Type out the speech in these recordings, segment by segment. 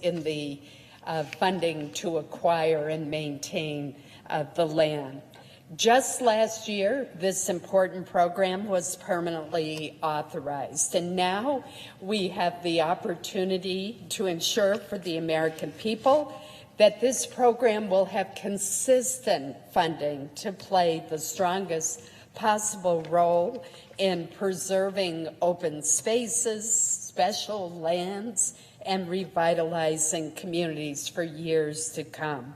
in the funding to acquire and maintain the land. Just last year, this important program was permanently authorized, and now we have the opportunity to ensure for the American people that this program will have consistent funding to play the strongest possible role in preserving open spaces, special lands, and revitalizing communities for years to come.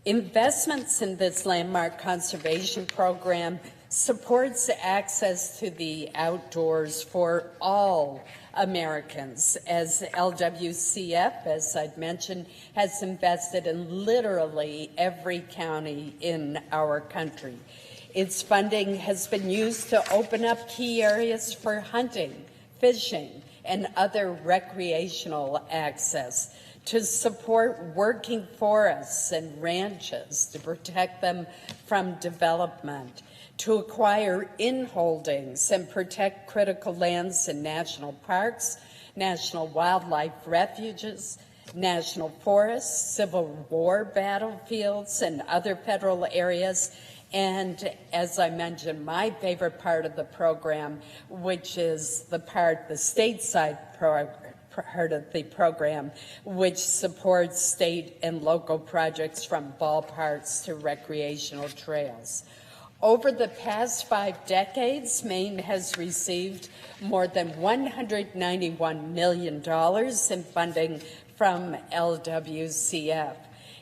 Investments in this landmark conservation program supports access to the outdoors for all Americans, as LWCF, as I've mentioned, has invested in literally every county in our country. Its funding has been used to open up key areas for hunting, fishing, and other recreational access, to support working forests and ranches, to protect them from development, to acquire inholdings and protect critical lands in national parks, national wildlife refuges, national forests, Civil War battlefields, and other federal areas. And as I mentioned, my favorite part of the program, which is the stateside part of the program, which supports state and local projects from ballparks to recreational trails. Over the past 5 decades, Maine has received more than $191 million in funding from LWCF.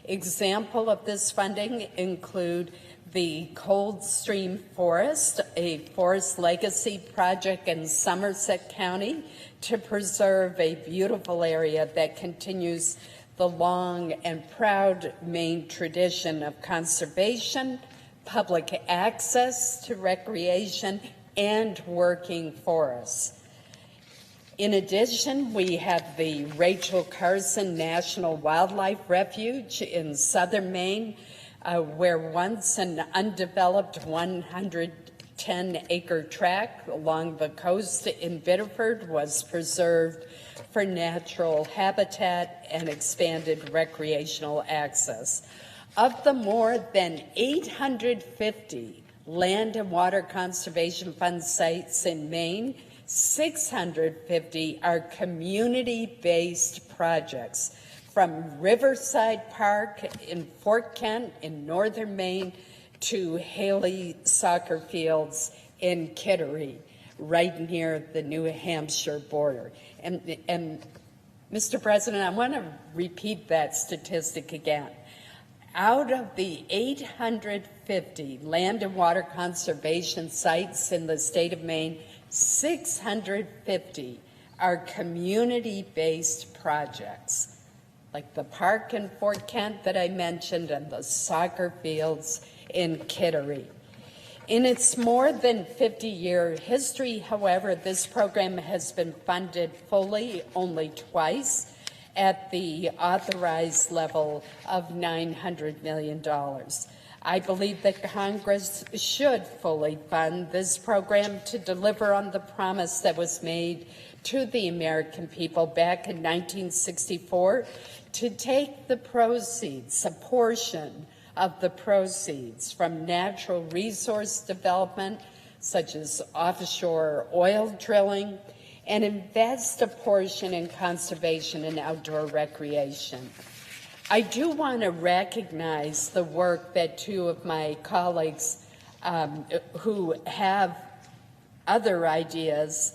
Examples of this funding include the Coldstream Forest, a forest legacy project in Somerset County to preserve a beautiful area that continues the long and proud Maine tradition of conservation, public access to recreation, and working forests. In addition, we have the Rachel Carson National Wildlife Refuge in southern Maine, where once an undeveloped 110-acre tract along the coast in Biddeford was preserved for natural habitat and expanded recreational access. Of the more than 850 land and water conservation fund sites in Maine, 650 are community-based projects, from Riverside Park in Fort Kent in northern Maine to Haley Soccer Fields in Kittery, right near the New Hampshire border. And Mr. President, I want to repeat that statistic again. Out of the 850 land and water conservation sites in the state of Maine, 650 are community-based projects, like the park in Fort Kent that I mentioned and the soccer fields in Kittery. In its more than 50-year history, however, this program has been funded fully only twice at the authorized level of $900 million. I believe that Congress should fully fund this program to deliver on the promise that was made to the American people back in 1964 to take the proceeds, a portion of the proceeds from natural resource development, such as offshore oil drilling, and invest a portion in conservation and outdoor recreation. I do want to recognize the work that 2 of my colleagues who have other ideas,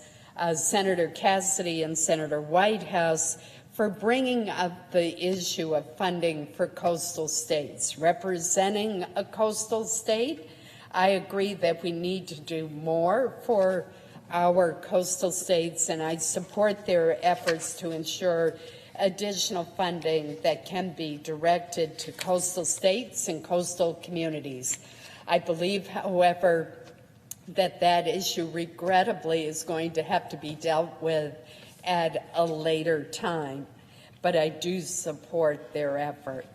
Senator Cassidy and Senator Whitehouse, for bringing up the issue of funding for coastal states. Representing a coastal state, I agree that we need to do more for our coastal states, and I support their efforts to ensure additional funding that can be directed to coastal states and coastal communities. I believe, however, that that issue regrettably is going to have to be dealt with at a later time, but I do support their effort.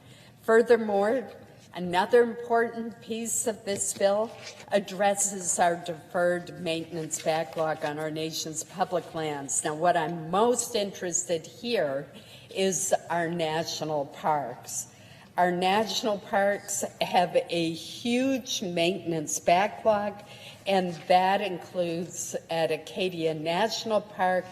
Furthermore, another important piece of this bill addresses our deferred maintenance backlog on our nation's public lands. Now, what I'm most interested here is our national parks. Our national parks have a huge maintenance backlog, and that includes at Acadia National Park,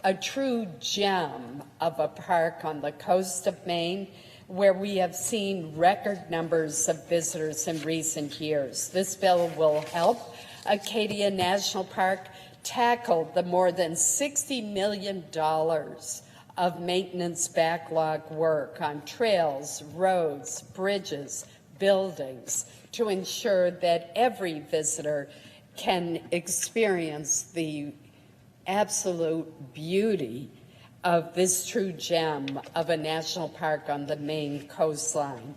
a true gem of a park on the coast of Maine, where we have seen record numbers of visitors in recent years. This bill will help Acadia National Park tackle the more than $60 million of maintenance backlog work on trails, roads, bridges, buildings, to ensure that every visitor can experience the absolute beauty of this true gem of a national park on the Maine coastline.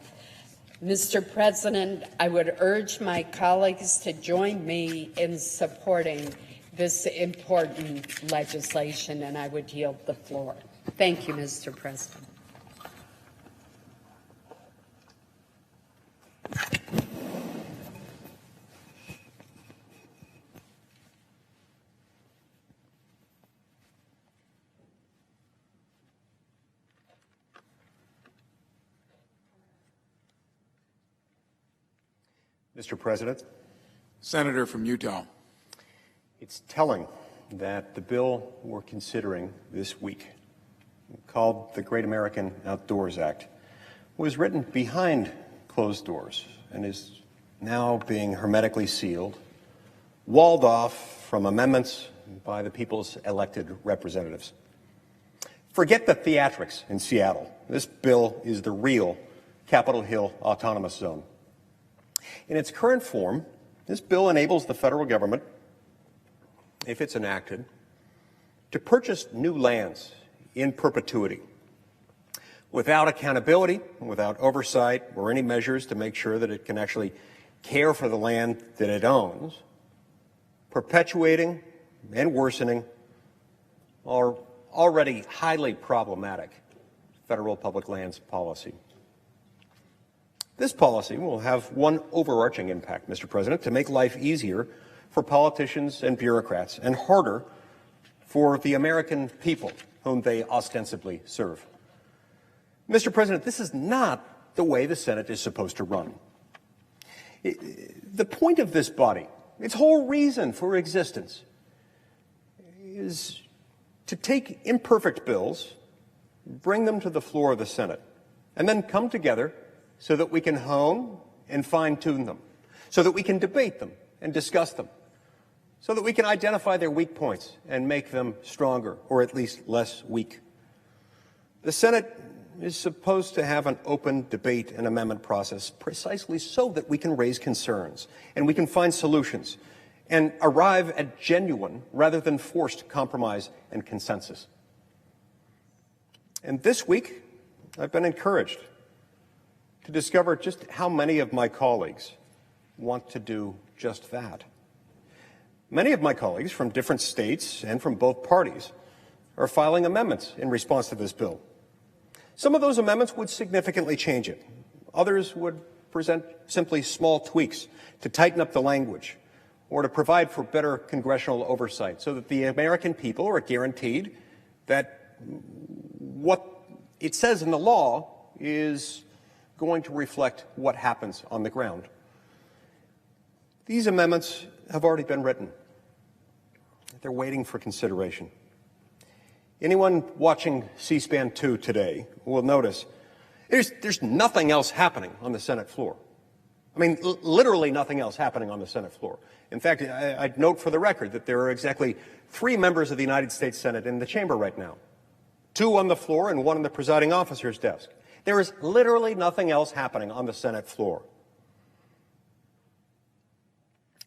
Mr. President, I would urge my colleagues to join me in supporting this important legislation, and I would yield the floor. Thank you, Mr. President. Mr. President, Senator from Utah. it's telling that the bill we're considering this week, called the Great American Outdoors Act, was written behind closed doors and is now being hermetically sealed, walled off from amendments by the people's elected representatives. Forget the theatrics in Seattle. This bill is the real Capitol Hill Autonomous Zone. In its current form, this bill enables the federal government, if it's enacted, to purchase new lands in perpetuity without accountability, without oversight, or any measures to make sure that it can actually care for the land that it owns, perpetuating and worsening our already highly problematic federal public lands policy. This policy will have one overarching impact, Mr. President, to make life easier for politicians and bureaucrats and harder for the American people whom they ostensibly serve. Mr. President, this is not the way the Senate is supposed to run. The point of this body, its whole reason for existence, is to take imperfect bills, bring them to the floor of the Senate, and then come together so that we can hone and fine-tune them, so that we can debate them and discuss them, so that we can identify their weak points and make them stronger, or at least less weak. The Senate is supposed to have an open debate and amendment process precisely so that we can raise concerns and we can find solutions and arrive at genuine rather than forced compromise and consensus. And this week, I've been encouraged to discover just how many of my colleagues want to do just that. Many of my colleagues from different states and from both parties are filing amendments in response to this bill. Some of those amendments would significantly change it. Others would present simply small tweaks to tighten up the language or to provide for better congressional oversight so that the American people are guaranteed that what it says in the law is going to reflect what happens on the ground. These amendments have already been written. They're waiting for consideration. Anyone watching C-SPAN 2 today will notice there's nothing else happening on the Senate floor. I mean, literally nothing else happening on the Senate floor. In fact, I'd note for the record that there are exactly 3 members of the United States Senate in the chamber right now, 2 on the floor and 1 on the presiding officer's desk. There is literally nothing else happening on the Senate floor.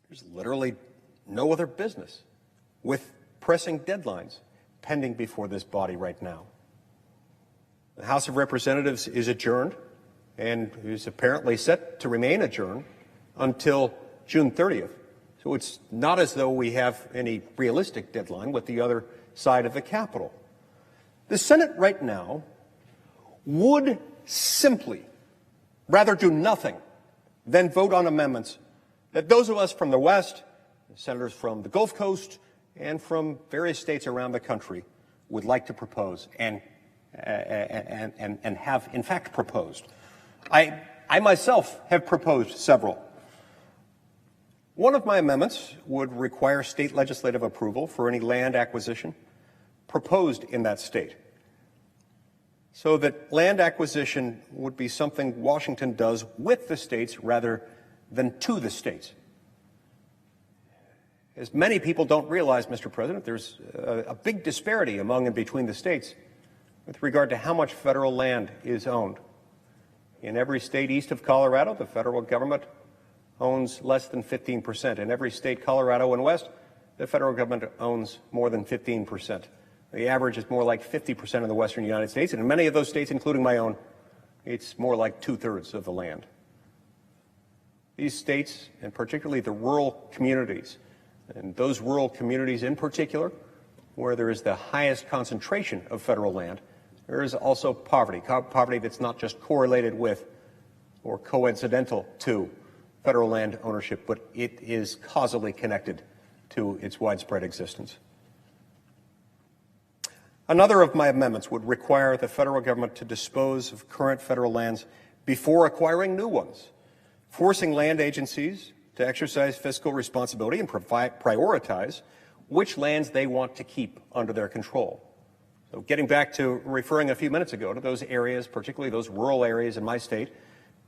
There's literally no other business with pressing deadlines pending before this body right now. The House of Representatives is adjourned and is apparently set to remain adjourned until June 30th. So it's not as though we have any realistic deadline with the other side of the Capitol. The Senate right now would simply rather do nothing than vote on amendments that those of us from the West, senators from the Gulf Coast, and from various states around the country would like to propose and and have, in fact, proposed. I myself have proposed several. One of my amendments would require state legislative approval for any land acquisition proposed in that state, so that land acquisition would be something Washington does with the states rather than to the states. As many people don't realize, Mr. President, there's a big disparity among and between the states with regard to how much federal land is owned. In every state east of Colorado, the federal government owns less than 15%. In every state, Colorado and west, the federal government owns more than 15%. The average is more like 50% in the western United States, and in many of those states, including my own, it's more like 2/3 of the land. These states, and particularly the rural communities, and those rural communities in particular, where there is the highest concentration of federal land, there is also poverty that's not just correlated with or coincidental to federal land ownership, but it is causally connected to its widespread existence. Another of my amendments would require the federal government to dispose of current federal lands before acquiring new ones, forcing land agencies to exercise fiscal responsibility and prioritize which lands they want to keep under their control. So getting back to referring a few minutes ago to those areas, particularly those rural areas in my state,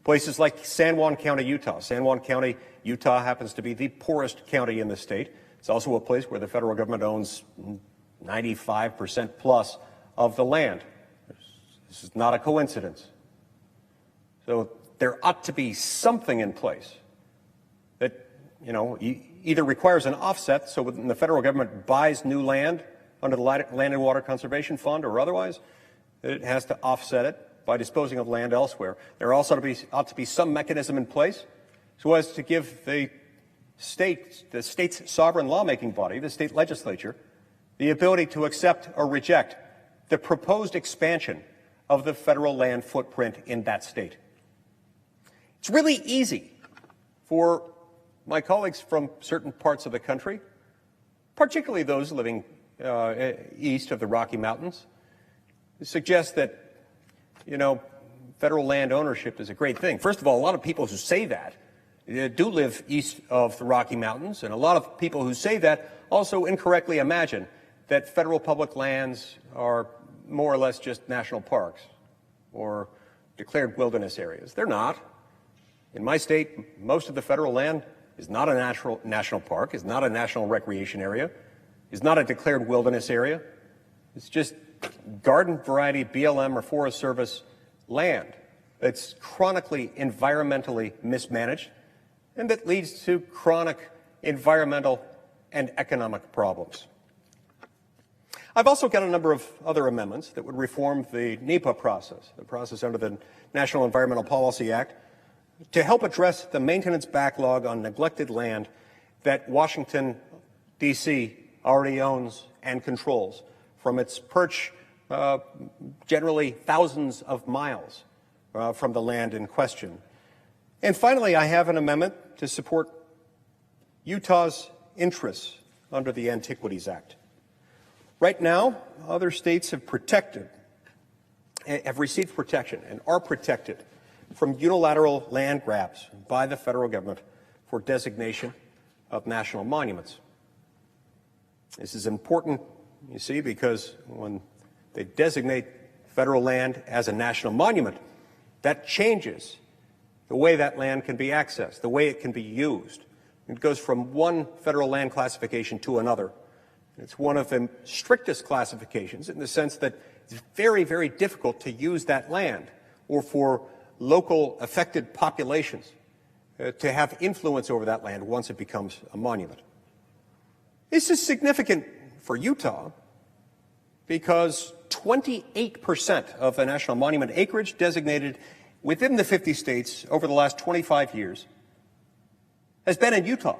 places like San Juan County, Utah. San Juan County, Utah happens to be the poorest county in the state. It's also a place where the federal government owns 95% plus of the land. This is not a coincidence. So there ought to be something in place that, either requires an offset, so when the federal government buys new land under the Land and Water Conservation Fund or otherwise, it has to offset it by disposing of land elsewhere. There also ought to be some mechanism in place so as to give the state's sovereign lawmaking body, the state legislature, the ability to accept or reject the proposed expansion of the federal land footprint in that state. It's really easy for my colleagues from certain parts of the country, particularly those living east of the Rocky Mountains, to suggest that, federal land ownership is a great thing. First of all, a lot of people who say that do live east of the Rocky Mountains, and a lot of people who say that also incorrectly imagine that federal public lands are more or less just national parks or declared wilderness areas. They're not. In my state, most of the federal land is not a national park, is not a national recreation area, is not a declared wilderness area. It's just garden variety BLM or Forest Service land that's chronically environmentally mismanaged and that leads to chronic environmental and economic problems. I've also got a number of other amendments that would reform the NEPA process, the process under the National Environmental Policy Act, to help address the maintenance backlog on neglected land that Washington, D.C. already owns and controls from its perch generally thousands of miles from the land in question. And finally, I have an amendment to support Utah's interests under the Antiquities Act. Right now, other states have received protection and are protected from unilateral land grabs by the federal government for designation of national monuments. This is important, you see, because when they designate federal land as a national monument, that changes the way that land can be accessed, the way it can be used. It goes from one federal land classification to another. It's one of the strictest classifications in the sense that it's very, very difficult to use that land or for local affected populations to have influence over that land once it becomes a monument. This is significant for Utah because 28% of the national monument acreage designated within the 50 states over the last 25 years has been in Utah.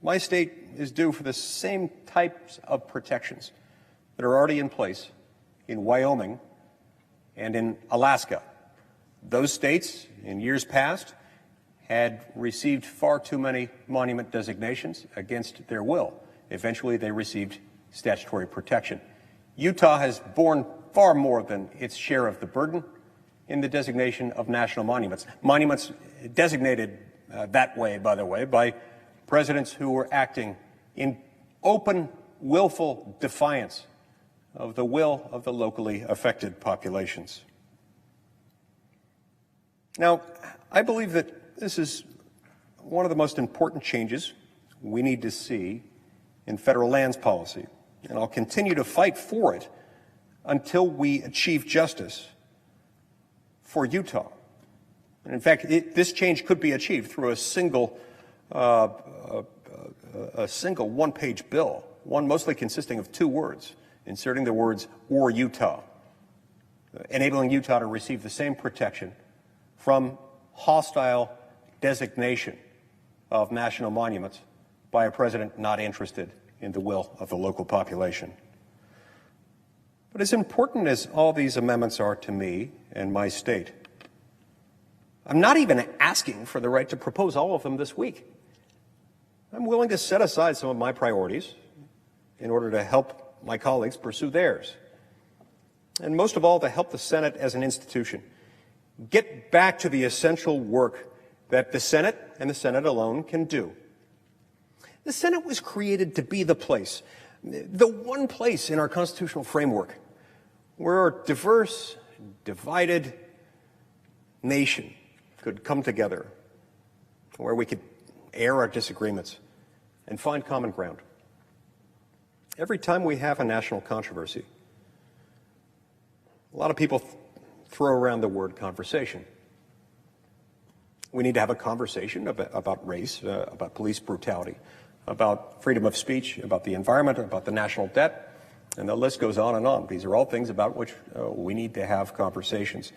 My state is due for the same types of protections that are already in place in Wyoming and in Alaska. Those states, in years past, had received far too many monument designations against their will. Eventually, they received statutory protection. Utah has borne far more than its share of the burden in the designation of national monuments. Monuments designated that way, by the way, by presidents who were acting in open, willful defiance of the will of the locally affected populations. Now, I believe that this is one of the most important changes we need to see in federal lands policy, and I'll continue to fight for it until we achieve justice for Utah. And in fact, this change could be achieved through a single one-page bill, one mostly consisting of 2 words, inserting the words "or Utah," enabling Utah to receive the same protection from hostile designation of national monuments by a president not interested in the will of the local population. But as important as all these amendments are to me and my state, I'm not even asking for the right to propose all of them this week. I'm willing to set aside some of my priorities in order to help my colleagues pursue theirs. And most of all, to help the Senate as an institution get back to the essential work that the Senate and the Senate alone can do. The Senate was created to be the place, the one place in our constitutional framework where our diverse, divided nation could come together, where we could air our disagreements and find common ground. Every time we have a national controversy, a lot of people throw around the word conversation. We need to have a conversation about race, about police brutality, about freedom of speech, about the environment, about the national debt, and the list goes on and on. These are all things about which we need to have conversations.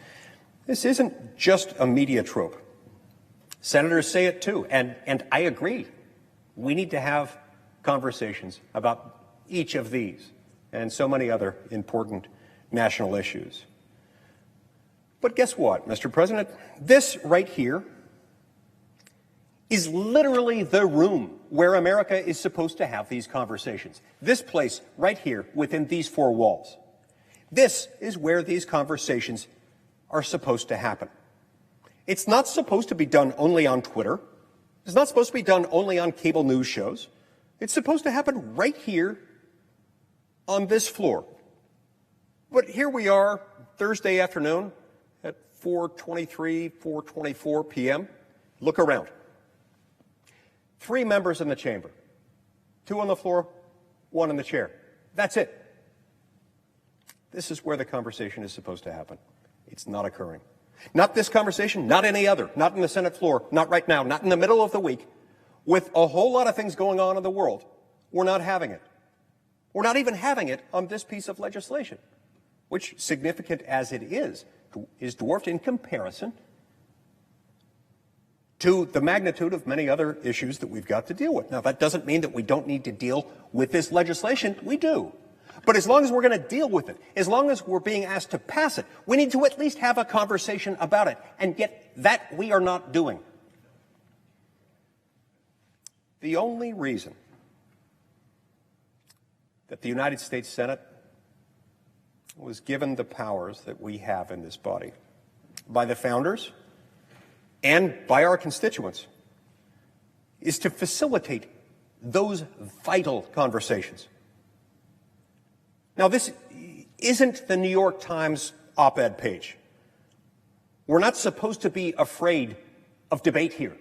This isn't just a media trope. Senators say it too, and I agree. We need to have conversations about each of these and so many other important national issues. But guess what, Mr. President? This right here is literally the room where America is supposed to have these conversations. This place right here within these 4 walls. This is where these conversations are supposed to happen. It's not supposed to be done only on Twitter. It's not supposed to be done only on cable news shows. It's supposed to happen right here on this floor. But here we are Thursday afternoon at 4:24 p.m. Look around. 3 members in the chamber, 2 on the floor, 1 in the chair. That's it. This is where the conversation is supposed to happen. It's not occurring. Not this conversation, not any other, not in the Senate floor, not right now, not in the middle of the week. With a whole lot of things going on in the world, we're not having it. We're not even having it on this piece of legislation, which, significant as it is dwarfed in comparison to the magnitude of many other issues that we've got to deal with. Now, that doesn't mean that we don't need to deal with this legislation. We do. But as long as we're going to deal with it, as long as we're being asked to pass it, we need to at least have a conversation about it, and yet that we are not doing. The only reason that the United States Senate was given the powers that we have in this body by the founders and by our constituents is to facilitate those vital conversations. Now, this isn't the New York Times op-ed page. We're not supposed to be afraid of debate here.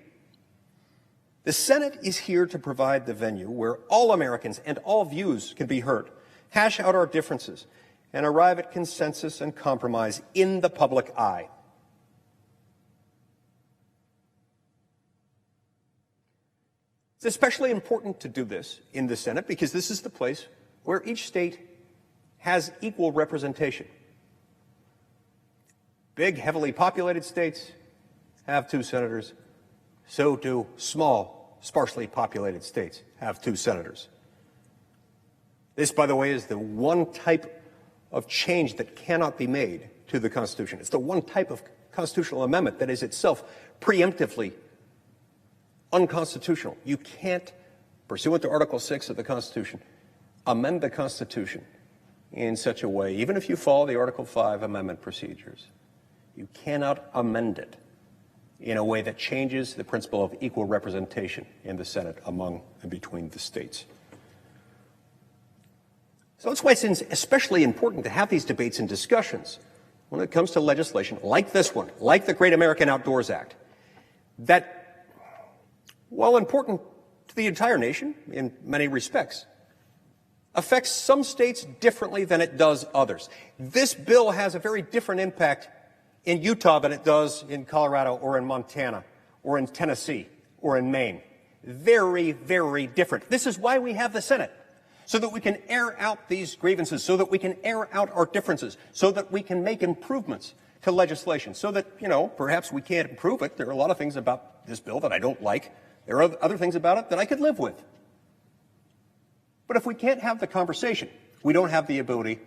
The Senate is here to provide the venue where all Americans and all views can be heard, hash out our differences, and arrive at consensus and compromise in the public eye. It's especially important to do this in the Senate because this is the place where each state has equal representation. Big, heavily populated states have 2 senators. So do small, sparsely populated states have 2 senators. This, by the way, is the one type of change that cannot be made to the Constitution. It's the one type of constitutional amendment that is itself preemptively unconstitutional. You can't, pursuant to Article 6 of the Constitution, amend the Constitution in such a way, even if you follow the Article 5 amendment procedures, you cannot amend it in a way that changes the principle of equal representation in the Senate among and between the states. So that's why it's especially important to have these debates and discussions when it comes to legislation like this one, like the Great American Outdoors Act, that, while important to the entire nation in many respects, affects some states differently than it does others. This bill has a very different impact in Utah than it does in Colorado or in Montana or in Tennessee or in Maine. Very, very different. This is why we have the Senate, so that we can air out these grievances, so that we can air out our differences, so that we can make improvements to legislation, so that, perhaps we can't improve it. There are a lot of things about this bill that I don't like. There are other things about it that I could live with. But if we can't have the conversation, we don't have the ability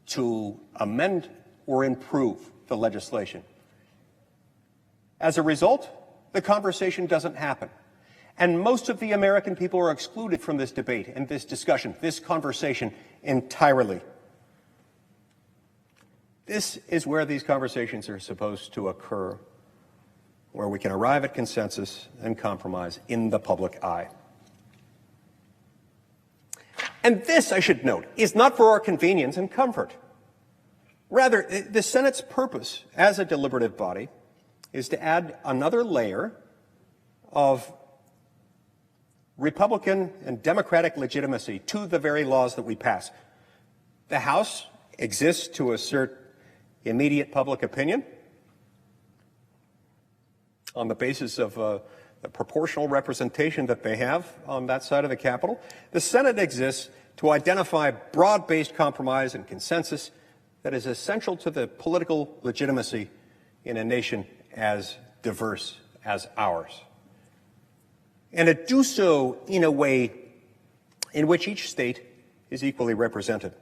to amend or improve the legislation. As a result, the conversation doesn't happen. And most of the American people are excluded from this debate and this discussion, this conversation entirely. This is where these conversations are supposed to occur, where we can arrive at consensus and compromise in the public eye. And this, I should note, is not for our convenience and comfort. Rather, the Senate's purpose as a deliberative body is to add another layer of Republican and Democratic legitimacy to the very laws that we pass. The House exists to assert immediate public opinion on the basis of the proportional representation that they have on that side of the Capitol. The Senate exists to identify broad-based compromise and consensus that is essential to the political legitimacy in a nation as diverse as ours, and to do so in a way in which each state is equally represented.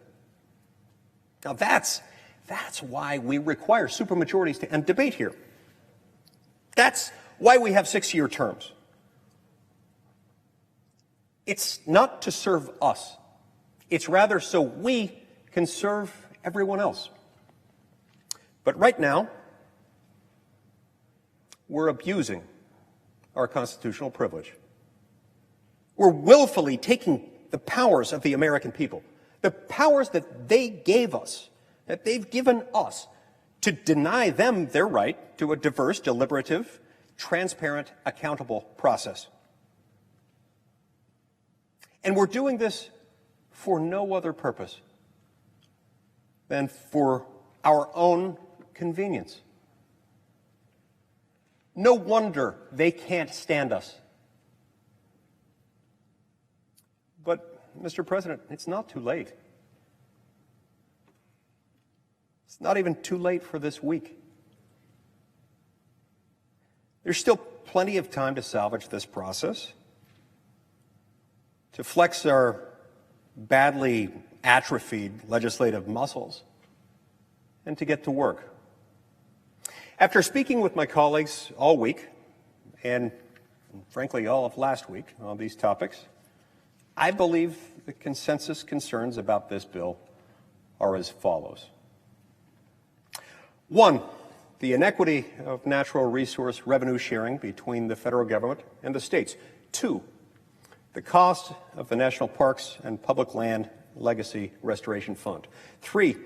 Now that's why we require supermajorities to end debate here. That's why we have 6-year terms. It's not to serve us. It's rather so we can serve everyone else. But right now, we're abusing our constitutional privilege. We're willfully taking the powers of the American people, the powers that they gave us, that they've given us, to deny them their right to a diverse, deliberative, transparent, accountable process. And we're doing this for no other purpose than for our own convenience. No wonder they can't stand us. But, Mr. President, it's not too late. It's not even too late for this week. There's still plenty of time to salvage this process, to flex our badly atrophied legislative muscles, and to get to work. After speaking with my colleagues all week, and frankly all of last week on these topics, I believe the consensus concerns about this bill are as follows. 1, the inequity of natural resource revenue sharing between the federal government and the states. 2, the cost of the National Parks and Public Land Legacy Restoration Fund. 3,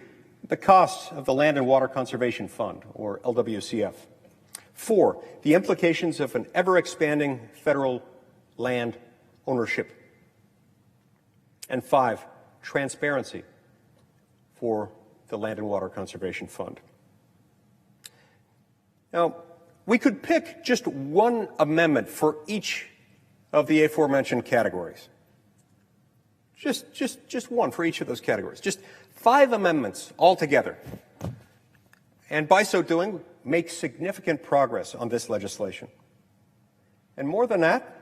the cost of the Land and Water Conservation Fund, or LWCF. 4, the implications of an ever-expanding federal land ownership. And 5, transparency for the Land and Water Conservation Fund. Now, we could pick just one amendment for each of the aforementioned categories. Just one for each of those categories. Just 5 amendments altogether. And by so doing, make significant progress on this legislation. And more than that,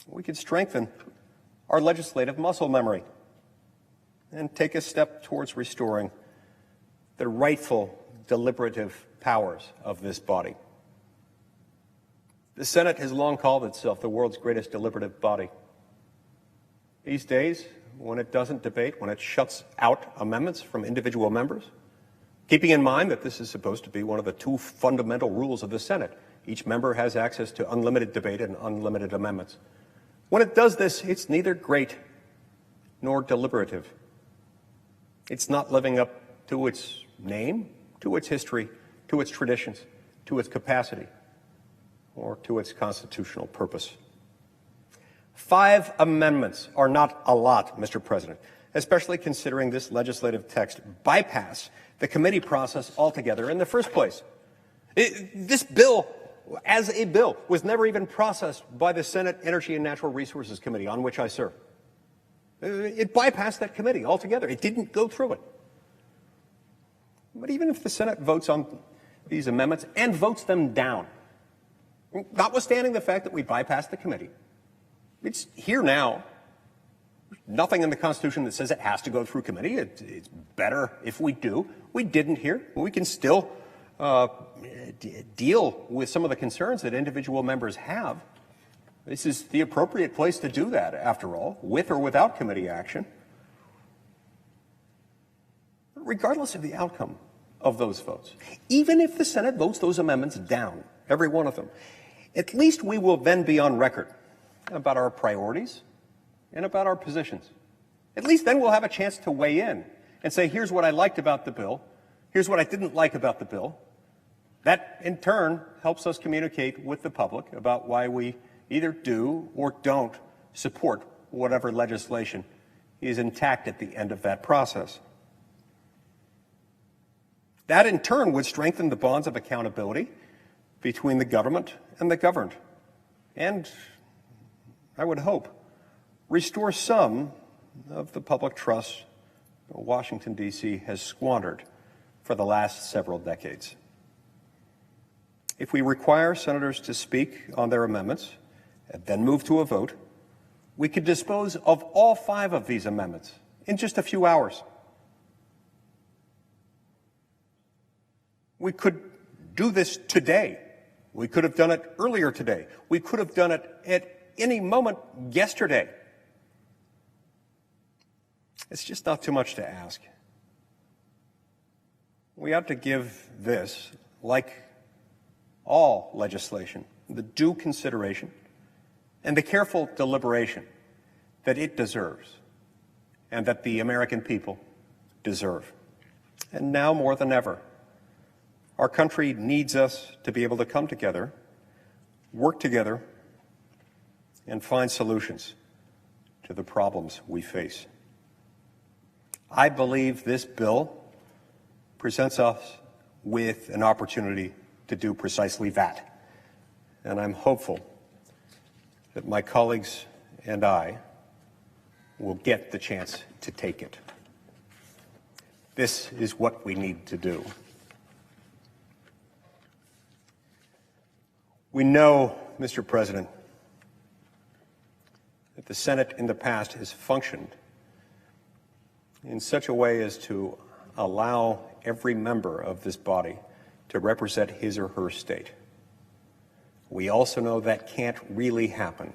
we could strengthen our legislative muscle memory and take a step towards restoring the rightful deliberative powers of this body. The Senate has long called itself the world's greatest deliberative body. These days, when it doesn't debate, when it shuts out amendments from individual members, keeping in mind that this is supposed to be one of the two fundamental rules of the Senate. Each member has access to unlimited debate and unlimited amendments. When it does this, it's neither great nor deliberative. It's not living up to its name, to its history, to its traditions, to its capacity, or to its constitutional purpose. 5 amendments are not a lot, Mr. President, especially considering this legislative text bypass the committee process altogether in the first place. This bill, as a bill, was never even processed by the Senate Energy and Natural Resources Committee, on which I serve. It bypassed that committee altogether. It didn't go through it. But even if the Senate votes on these amendments and votes them down, notwithstanding the fact that we bypassed the committee, it's here now. Nothing in the Constitution that says it has to go through committee. It's better if we do. We didn't here. We can still deal with some of the concerns that individual members have. This is the appropriate place to do that, after all, with or without committee action. Regardless of the outcome of those votes, even if the Senate votes those amendments down, every one of them, at least we will then be on record about our priorities and about our positions. At least then we'll have a chance to weigh in and say, here's what I liked about the bill, here's what I didn't like about the bill. That, in turn, helps us communicate with the public about why we either do or don't support whatever legislation is intact at the end of that process. That, in turn, would strengthen the bonds of accountability between the government and the governed, and, I would hope, restore some of the public trust Washington, D.C. has squandered for the last several decades. If we require senators to speak on their amendments and then move to a vote, we could dispose of all 5 of these amendments in just a few hours. We could do this today. We could have done it earlier today. We could have done it at any moment yesterday. It's just not too much to ask. We ought to give this, like all legislation, the due consideration and the careful deliberation that it deserves and that the American people deserve. And now more than ever, our country needs us to be able to come together, work together, and find solutions to the problems we face. I believe this bill presents us with an opportunity to do precisely that. And I'm hopeful that my colleagues and I will get the chance to take it. This is what we need to do. We know, Mr. President, that the Senate in the past has functioned in such a way as to allow every member of this body to represent his or her state. We also know that can't really happen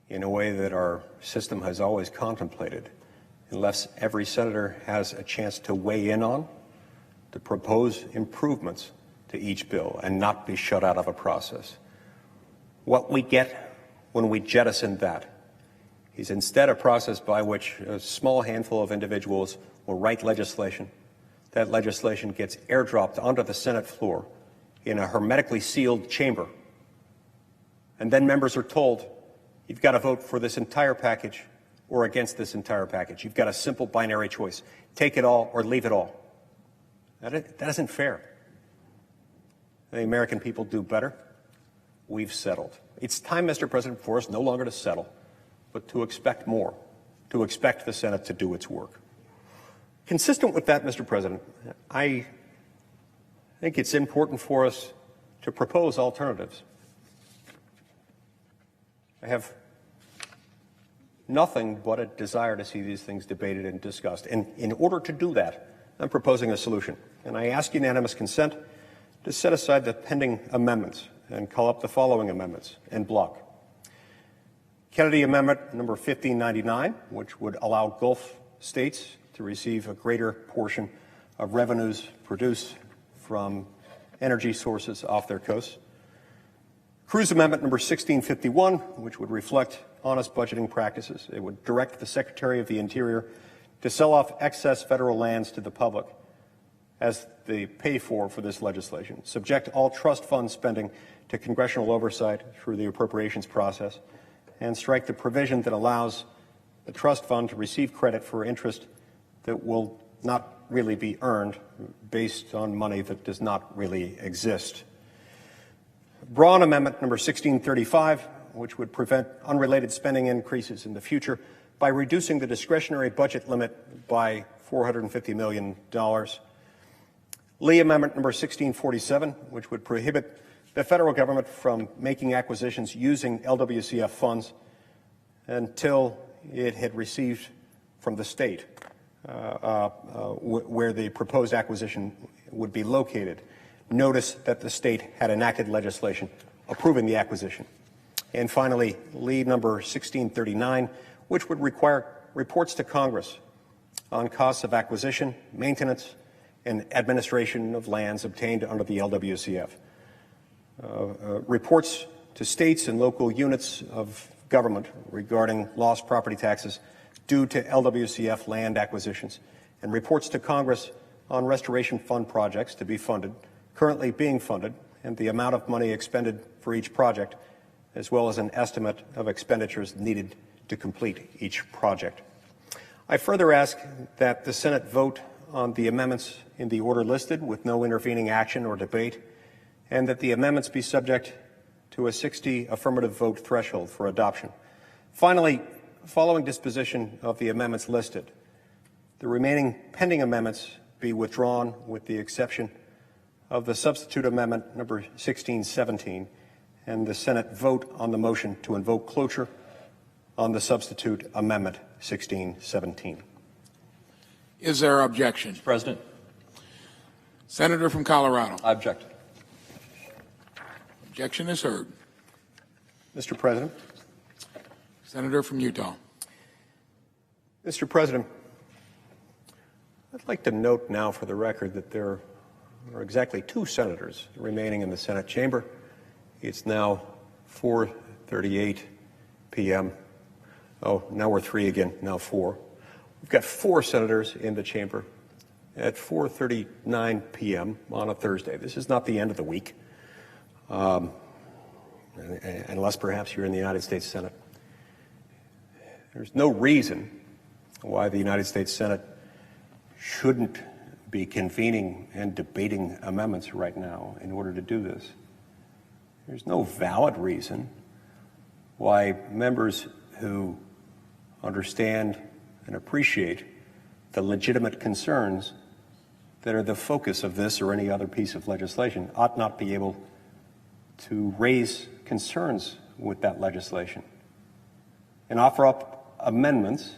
in a way that our system has always contemplated unless every senator has a chance to weigh in on, to propose improvements to each bill and not be shut out of a process. What we get when we jettison that is instead a process by which a small handful of individuals will write legislation. That legislation gets airdropped onto the Senate floor in a hermetically sealed chamber. And then members are told, you've got to vote for this entire package or against this entire package. You've got a simple binary choice. Take it all or leave it all. That isn't fair. The American people do better. We've settled. It's time, Mr. President, for us no longer to settle, but to expect more, to expect the Senate to do its work. Consistent with that, Mr. President, I think it's important for us to propose alternatives. I have nothing but a desire to see these things debated and discussed. And in order to do that, I'm proposing a solution. And I ask unanimous consent to set aside the pending amendments and call up the following amendments en bloc. Kennedy Amendment number 1599, which would allow Gulf states to receive a greater portion of revenues produced from energy sources off their coasts. Cruz Amendment number 1651, which would reflect honest budgeting practices. It would direct the Secretary of the Interior to sell off excess federal lands to the public as they pay for this legislation, subject all trust fund spending to congressional oversight through the appropriations process, and strike the provision that allows the trust fund to receive credit for interest that will not really be earned based on money that does not really exist. Braun Amendment number 1635, which would prevent unrelated spending increases in the future by reducing the discretionary budget limit by $450 million. Lee Amendment number 1647, which would prohibit the federal government from making acquisitions using LWCF funds until it had received from the state where the proposed acquisition would be located notice that the state had enacted legislation approving the acquisition. And finally, Lee number 1639, which would require reports to Congress on costs of acquisition, maintenance, and administration of lands obtained under the LWCF. Reports to states and local units of government regarding lost property taxes due to LWCF land acquisitions, and reports to Congress on restoration fund projects to be funded, currently being funded, and the amount of money expended for each project, as well as an estimate of expenditures needed to complete each project. I further ask that the Senate vote on the amendments in the order listed with no intervening action or debate, and that the amendments be subject to a 60 affirmative vote threshold for adoption. Finally, following disposition of the amendments listed, the remaining pending amendments be withdrawn with the exception of the substitute amendment number 1617, and the Senate vote on the motion to invoke cloture on the substitute amendment 1617. Is there objection? Mr. President. Senator from Colorado. I object. Objection is heard. Mr. President. Senator from Utah. Mr. President, I'd like to note now for the record that there are exactly 2 senators remaining in the Senate chamber. It's now 4:38 p.m. Oh, now we're 3 again, now 4. We've got 4 senators in the chamber at 4:39 p.m. on a Thursday. This is not the end of the week, unless perhaps you're in the United States Senate. There's no reason why the United States Senate shouldn't be convening and debating amendments right now in order to do this. There's no valid reason why members who understand and appreciate the legitimate concerns that are the focus of this or any other piece of legislation ought not be able to raise concerns with that legislation and offer up amendments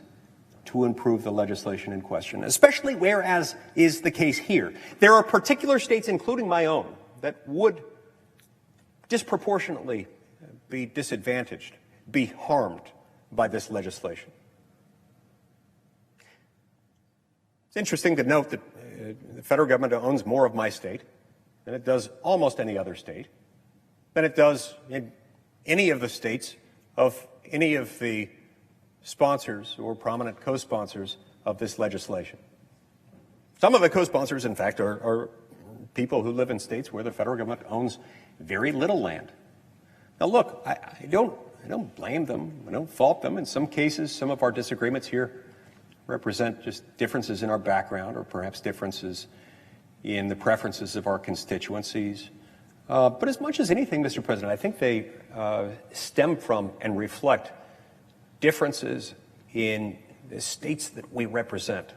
to improve the legislation in question, especially whereas is the case here. There are particular states, including my own, that would disproportionately be disadvantaged, be harmed by this legislation. It's interesting to note that the federal government owns more of my state than it does almost any other state, than it does in any of the states of any of the sponsors or prominent co-sponsors of this legislation. Some of the co-sponsors, in fact, are people who live in states where the federal government owns very little land. Now, look, I don't blame them. I don't fault them. In some cases, some of our disagreements here represent just differences in our background or perhaps differences in the preferences of our constituencies. But as much as anything, Mr. President, I think they stem from and reflect differences in the states that we represent,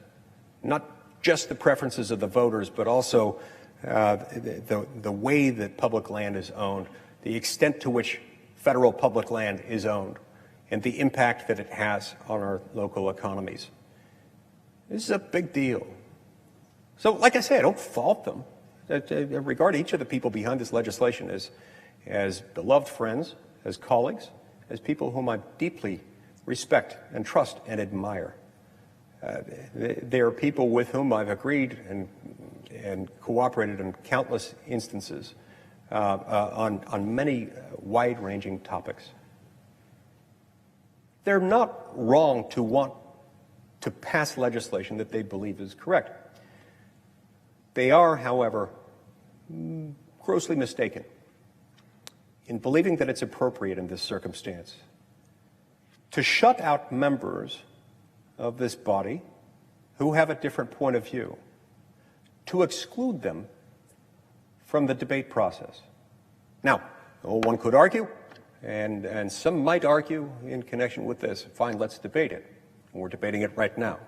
not just the preferences of the voters, but also the way that public land is owned, the extent to which federal public land is owned, and the impact that it has on our local economies. This is a big deal. So, like I say, I don't fault them. I regard each of the people behind this legislation as beloved friends, as colleagues, as people whom I deeply respect and trust and admire. They are people with whom I've agreed and cooperated in countless instances on many wide-ranging topics. They're not wrong to want to pass legislation that they believe is correct. They are, however, grossly mistaken in believing that it's appropriate in this circumstance to shut out members of this body who have a different point of view, to exclude them from the debate process. Now, one could argue, and some might argue in connection with this, fine, let's debate it. We're debating it right now.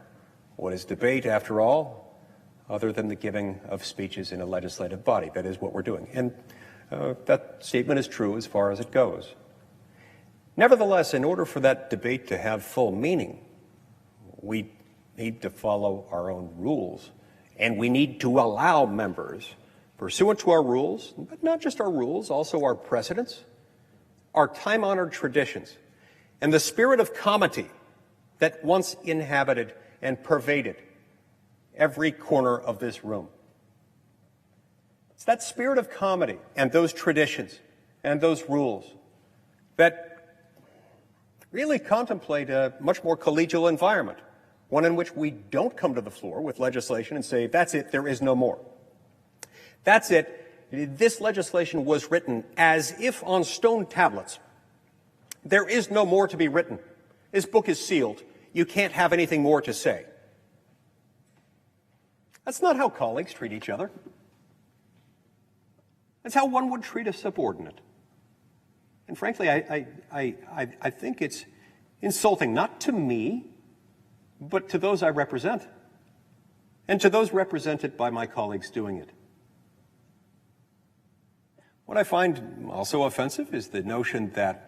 What is debate, after all, other than the giving of speeches in a legislative body? That is what we're doing. And that statement is true as far as it goes. Nevertheless, in order for that debate to have full meaning, we need to follow our own rules, and we need to allow members, pursuant to our rules, but not just our rules, also our precedents, our time-honored traditions, and the spirit of comity that once inhabited and pervaded every corner of this room. It's that spirit of comity and those traditions and those rules that really contemplate a much more collegial environment, one in which we don't come to the floor with legislation and say, that's it, there is no more. That's it. This legislation was written as if on stone tablets. There is no more to be written. This book is sealed. You can't have anything more to say. That's not how colleagues treat each other. That's how one would treat a subordinate. And frankly, I think it's insulting, not to me, but to those I represent, and to those represented by my colleagues doing it. What I find also offensive is the notion that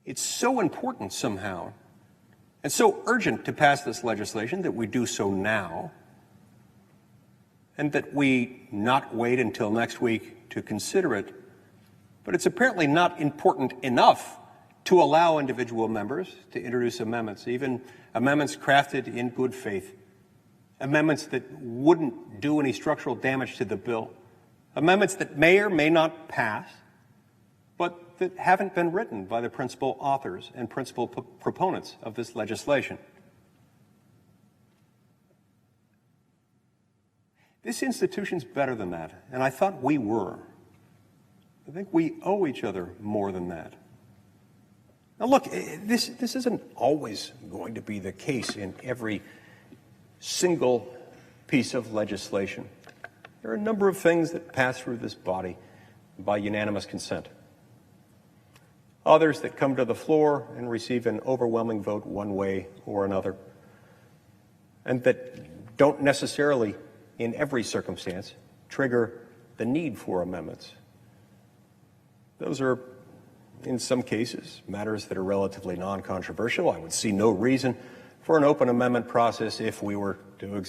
it's so important somehow and so urgent to pass this legislation that we do so now, and that we not wait until next week to consider it. But it's apparently not important enough to allow individual members to introduce amendments, even amendments crafted in good faith, amendments that wouldn't do any structural damage to the bill, amendments that may or may not pass, but that haven't been written by the principal authors and principal proponents of this legislation. This institution's better than that, and I thought we were. I think we owe each other more than that. Now look, this isn't always going to be the case in every single piece of legislation. There are a number of things that pass through this body by unanimous consent. Others that come to the floor and receive an overwhelming vote one way or another, and that don't necessarily, in every circumstance, trigger the need for amendments. Those are, in some cases, matters that are relatively non-controversial. I would see no reason for an open amendment process if we were to,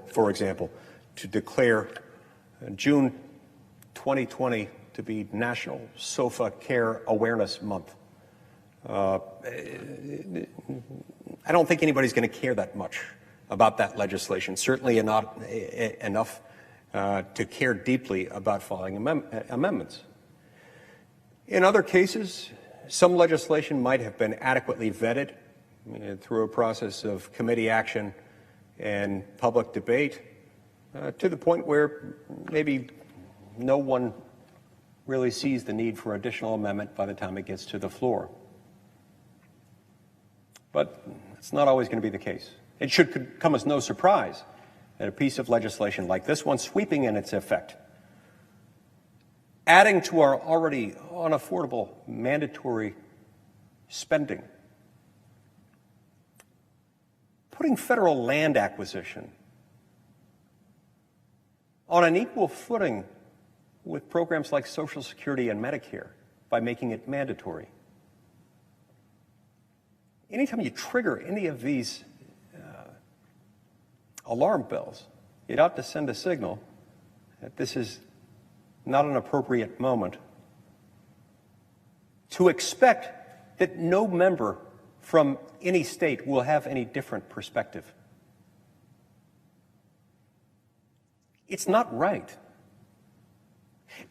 for example, to declare June 2020 to be National Sofa Care Awareness Month. I don't think anybody's going to care that much about that legislation, certainly not enough to care deeply about following amendments. In other cases, some legislation might have been adequately vetted through a process of committee action and public debate to the point where maybe no one really sees the need for additional amendment by the time it gets to the floor. But it's not always going to be the case. It should come as no surprise that a piece of legislation like this one, sweeping in its effect, adding to our already unaffordable mandatory spending, putting federal land acquisition on an equal footing with programs like Social Security and Medicare by making it mandatory. Anytime you trigger any of these alarm bells, it ought to send a signal that this is not an appropriate moment to expect that no member from any state will have any different perspective. It's not right.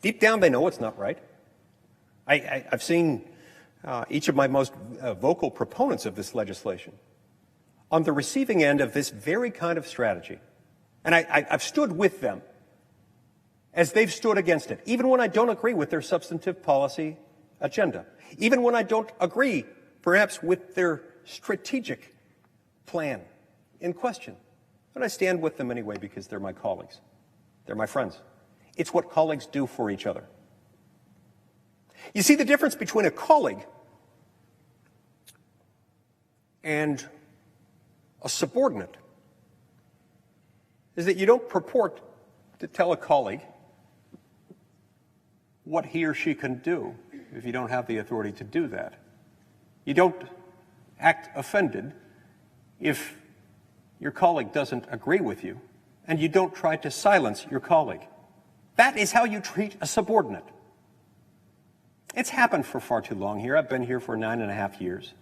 Deep down, they know it's not right. I've seen each of my most vocal proponents of this legislation on the receiving end of this very kind of strategy. And I've stood with them as they've stood against it, even when I don't agree with their substantive policy agenda, even when I don't agree, perhaps, with their strategic plan in question. But I stand with them anyway because they're my colleagues. They're my friends. It's what colleagues do for each other. You see, the difference between a colleague and a subordinate is that you don't purport to tell a colleague what he or she can do if you don't have the authority to do that. You don't act offended if your colleague doesn't agree with you, and you don't try to silence your colleague. That is how you treat a subordinate. It's happened for far too long here. I've been here for 9.5 years.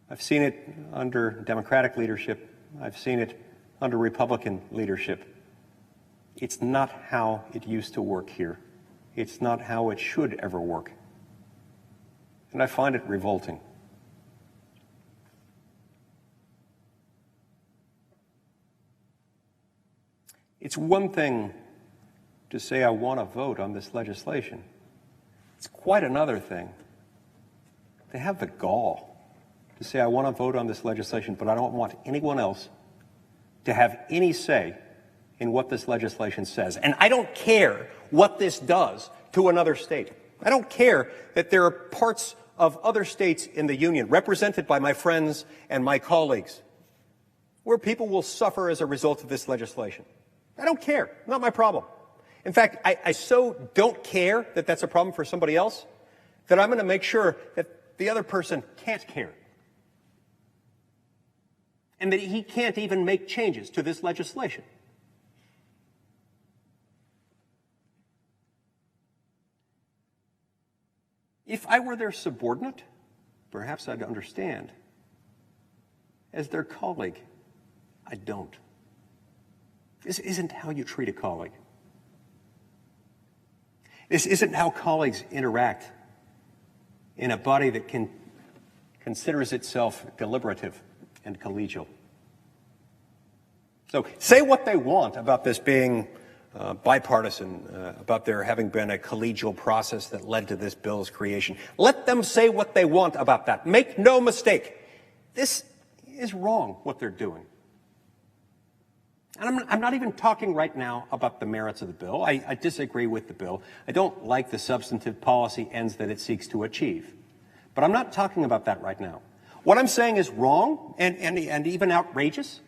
I've seen it under Democratic leadership. I've seen it under Republican leadership. It's not how it used to work here. It's not how it should ever work. And I find it revolting. It's one thing to say I want to vote on this legislation. It's quite another thing to have the gall to say I want to vote on this legislation, but I don't want anyone else to have any say in what this legislation says. And I don't care what this does to another state. I don't care that there are parts of other states in the Union, represented by my friends and my colleagues, where people will suffer as a result of this legislation. I don't care. Not my problem. In fact, I so don't care that that's a problem for somebody else that I'm going to make sure that the other person can't care, and that he can't even make changes to this legislation. If I were their subordinate, perhaps I'd understand. As their colleague, I don't. This isn't how you treat a colleague. This isn't how colleagues interact in a body that considers itself deliberative and collegial. So say what they want about this being bipartisan, about there having been a collegial process that led to this bill's creation. Let them say what they want about that. Make no mistake. This is wrong, what they're doing. And I'm not even talking right now about the merits of the bill. I disagree with the bill. I don't like the substantive policy ends that it seeks to achieve. But I'm not talking about that right now. What I'm saying is wrong and even outrageous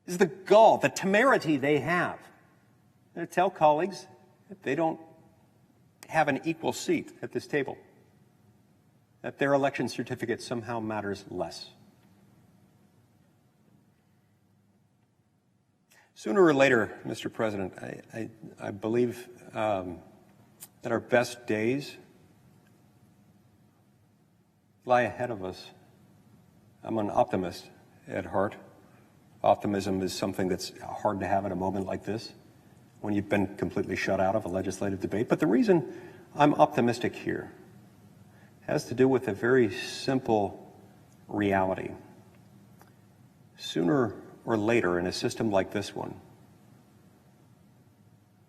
is the gall, the temerity they have to tell colleagues that they don't have an equal seat at this table, that their election certificate somehow matters less. Sooner or later, Mr. President, I believe that our best days lie ahead of us. I'm an optimist at heart. Optimism is something that's hard to have at a moment like this, when you've been completely shut out of a legislative debate. But the reason I'm optimistic here has to do with a very simple reality. Sooner or later, in a system like this one,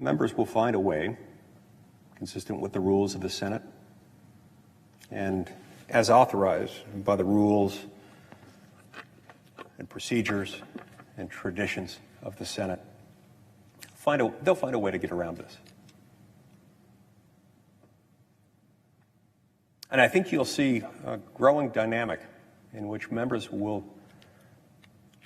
members will find a way, consistent with the rules of the Senate, and as authorized by the rules and procedures and traditions of the Senate, they'll find a way to get around this. And I think you'll see a growing dynamic in which members will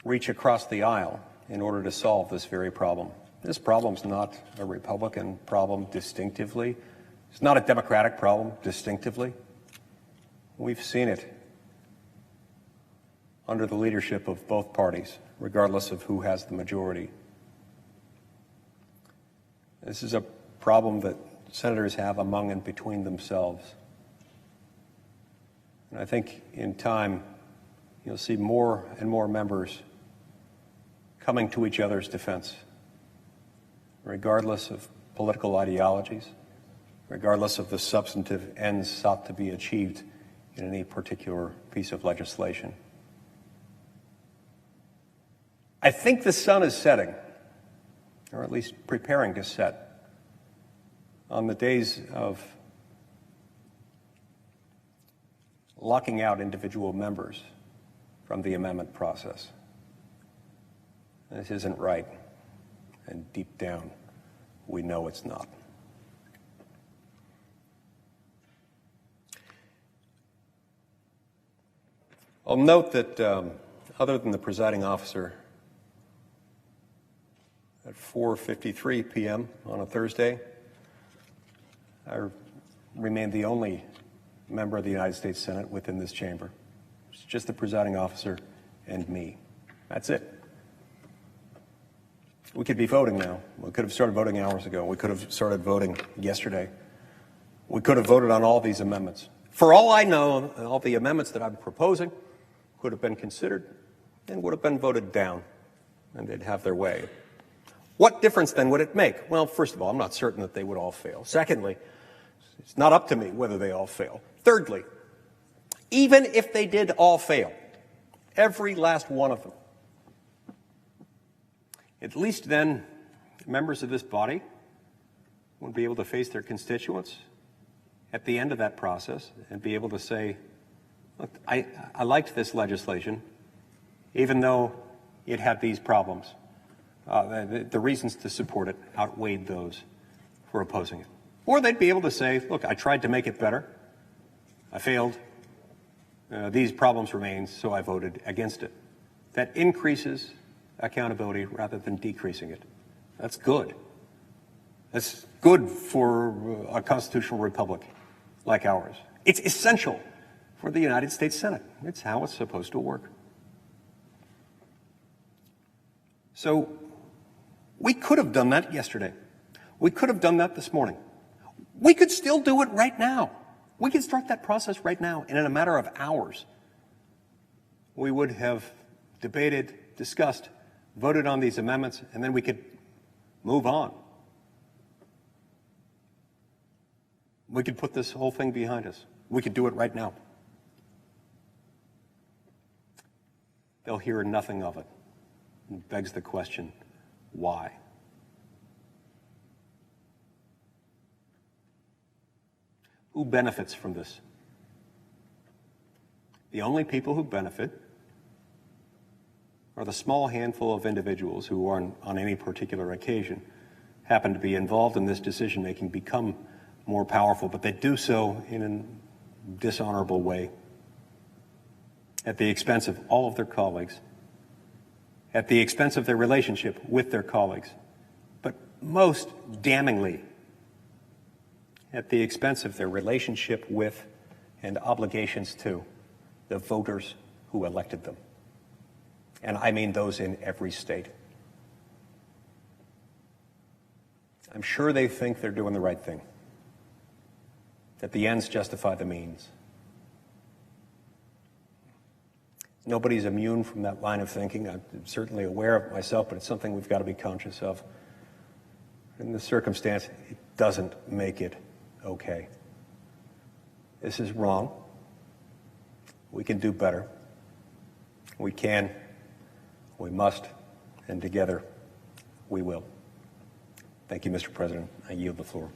reach across the aisle in order to solve this very problem. This problem's not a Republican problem distinctively. It's not a Democratic problem distinctively. We've seen it under the leadership of both parties, regardless of who has the majority. This is a problem that senators have among and between themselves. And I think in time, you'll see more and more members coming to each other's defense, regardless of political ideologies, regardless of the substantive ends sought to be achieved in any particular piece of legislation. I think the sun is setting, or at least preparing to set, on the days of locking out individual members from the amendment process. This isn't right, and deep down, we know it's not. I'll note that other than the presiding officer at 4:53 p.m. on a Thursday, I remain the only member of the United States Senate within this chamber. It's just the presiding officer and me. That's it. We could be voting now. We could have started voting hours ago. We could have started voting yesterday. We could have voted on all these amendments. For all I know, all the amendments that I'm proposing could have been considered and would have been voted down, and they'd have their way. What difference then would it make? Well, first of all, I'm not certain that they would all fail. Secondly, it's not up to me whether they all fail. Thirdly, even if they did all fail, every last one of them, at least then members of this body would be able to face their constituents at the end of that process and be able to say, look, I liked this legislation, even though it had these problems. The reasons to support it outweighed those for opposing it. Or they'd be able to say, look, I tried to make it better. I failed. These problems remain, so I voted against it. That increases accountability rather than decreasing it. That's good. That's good for a constitutional republic like ours. It's essential for the United States Senate. It's how it's supposed to work. So we could have done that yesterday. We could have done that this morning. We could still do it right now. We could start that process right now, and in a matter of hours, we would have debated, discussed, voted on these amendments, and then we could move on. We could put this whole thing behind us. We could do it right now. They'll hear nothing of it. It begs the question, why? Who benefits from this? The only people who benefit are the small handful of individuals who, on any particular occasion, happen to be involved in this decision-making, become more powerful, but they do so in a dishonorable way, at the expense of all of their colleagues, at the expense of their relationship with their colleagues, but most damningly, at the expense of their relationship with and obligations to the voters who elected them. And I mean those in every state. I'm sure they think they're doing the right thing, that the ends justify the means. Nobody's immune from that line of thinking. I'm certainly aware of it myself, but it's something we've got to be conscious of. In this circumstance, it doesn't make it okay. This is wrong. We can do better. We can, we must, and together we will. Thank you, Mr. President. I yield the floor.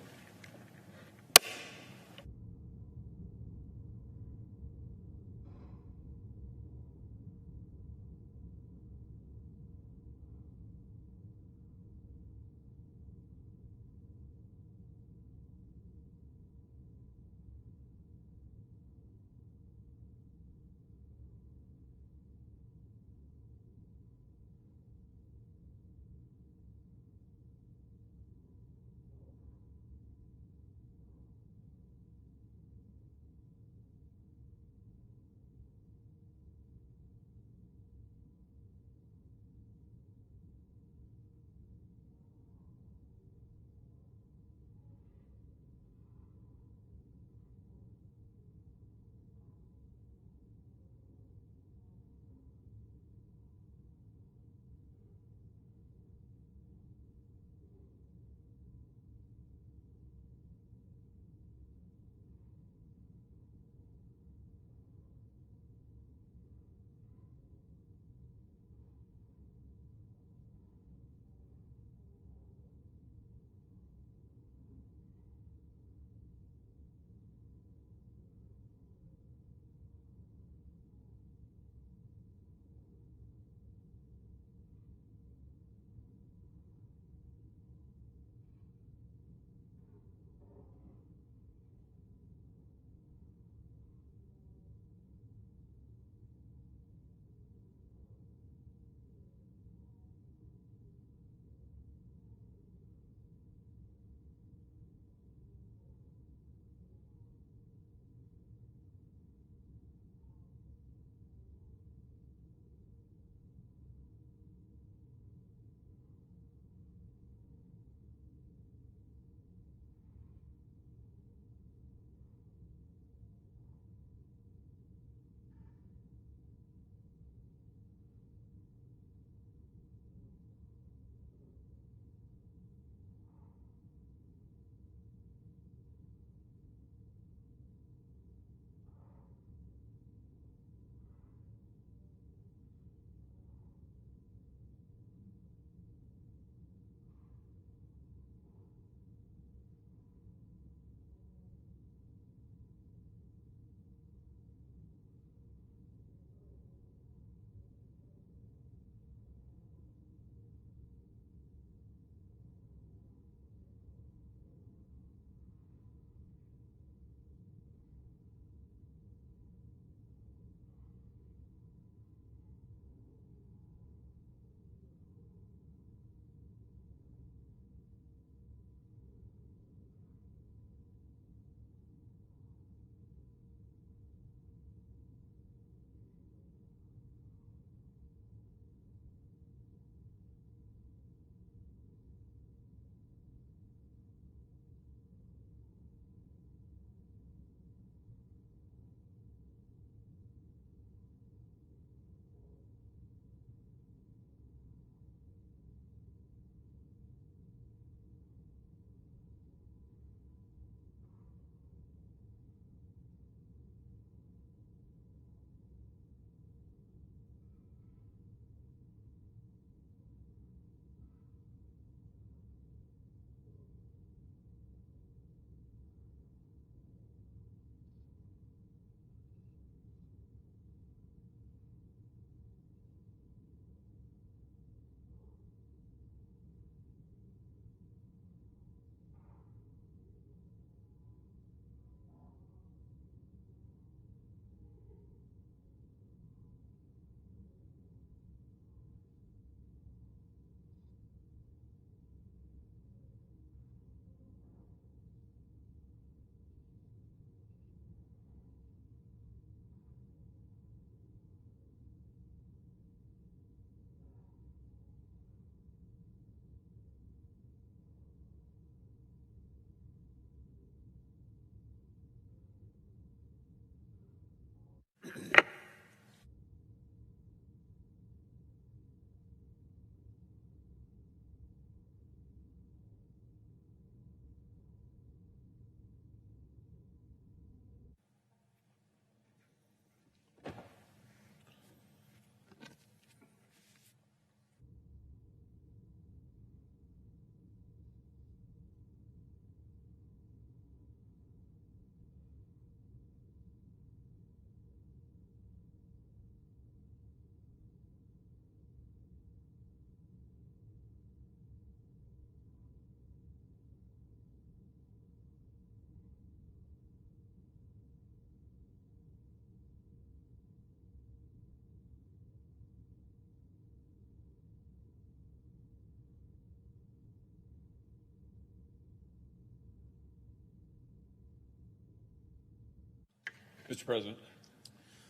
Mr. President,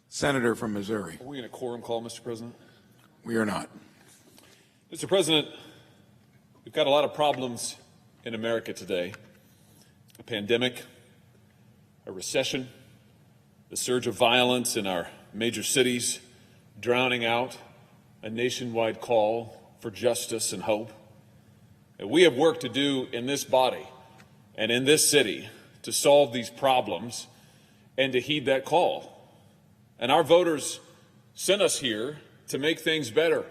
Senator from Missouri. are we in a quorum call, Mr. President? We are not. Mr. President, we've got a lot of problems in America today. A pandemic, a recession, the surge of violence in our major cities, drowning out a nationwide call for justice and hope. And we have work to do in this body and in this city to solve these problems and to heed that call. And our voters sent us here to make things better,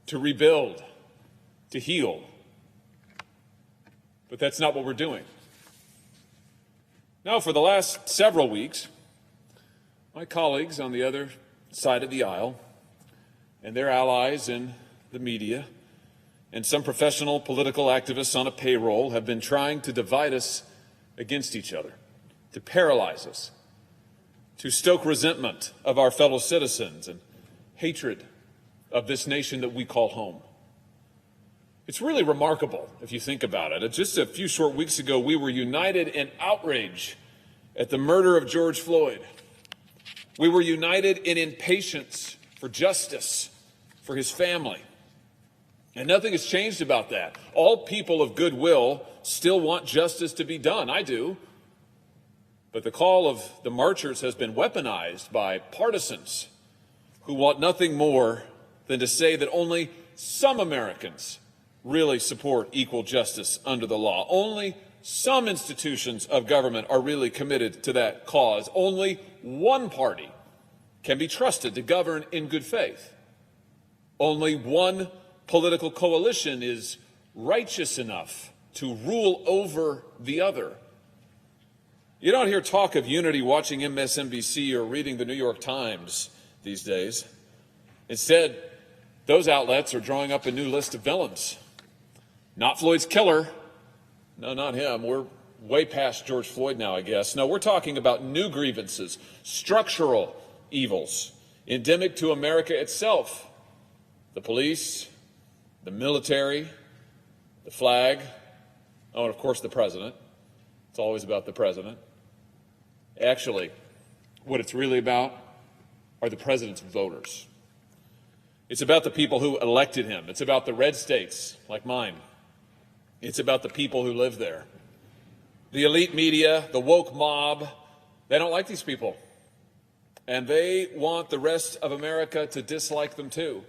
to rebuild, to heal. But that's not what we're doing. Now, for the last several weeks, my colleagues on the other side of the aisle and their allies in the media and some professional political activists on a payroll have been trying to divide us against each other, to paralyze us, to stoke resentment of our fellow citizens and hatred of this nation that we call home. It's really remarkable if you think about it. Just a few short weeks ago, we were united in outrage at the murder of George Floyd. We were united in impatience for justice for his family. And nothing has changed about that. All people of goodwill still want justice to be done. I do. But the call of the marchers has been weaponized by partisans who want nothing more than to say that only some Americans really support equal justice under the law. Only some institutions of government are really committed to that cause. Only one party can be trusted to govern in good faith. Only one political coalition is righteous enough to rule over the other. You don't hear talk of unity watching MSNBC or reading the New York Times these days. Instead, those outlets are drawing up a new list of villains. Not Floyd's killer. No, not him. We're way past George Floyd now, I guess. No, we're talking about new grievances, structural evils, endemic to America itself. The police, the military, the flag, oh, and of course the president. It's always about the president. Actually, what it's really about are the president's voters. It's about the people who elected him. It's about the red states, like mine. It's about the people who live there. The elite media, the woke mob, they don't like these people. And they want the rest of America to dislike them too.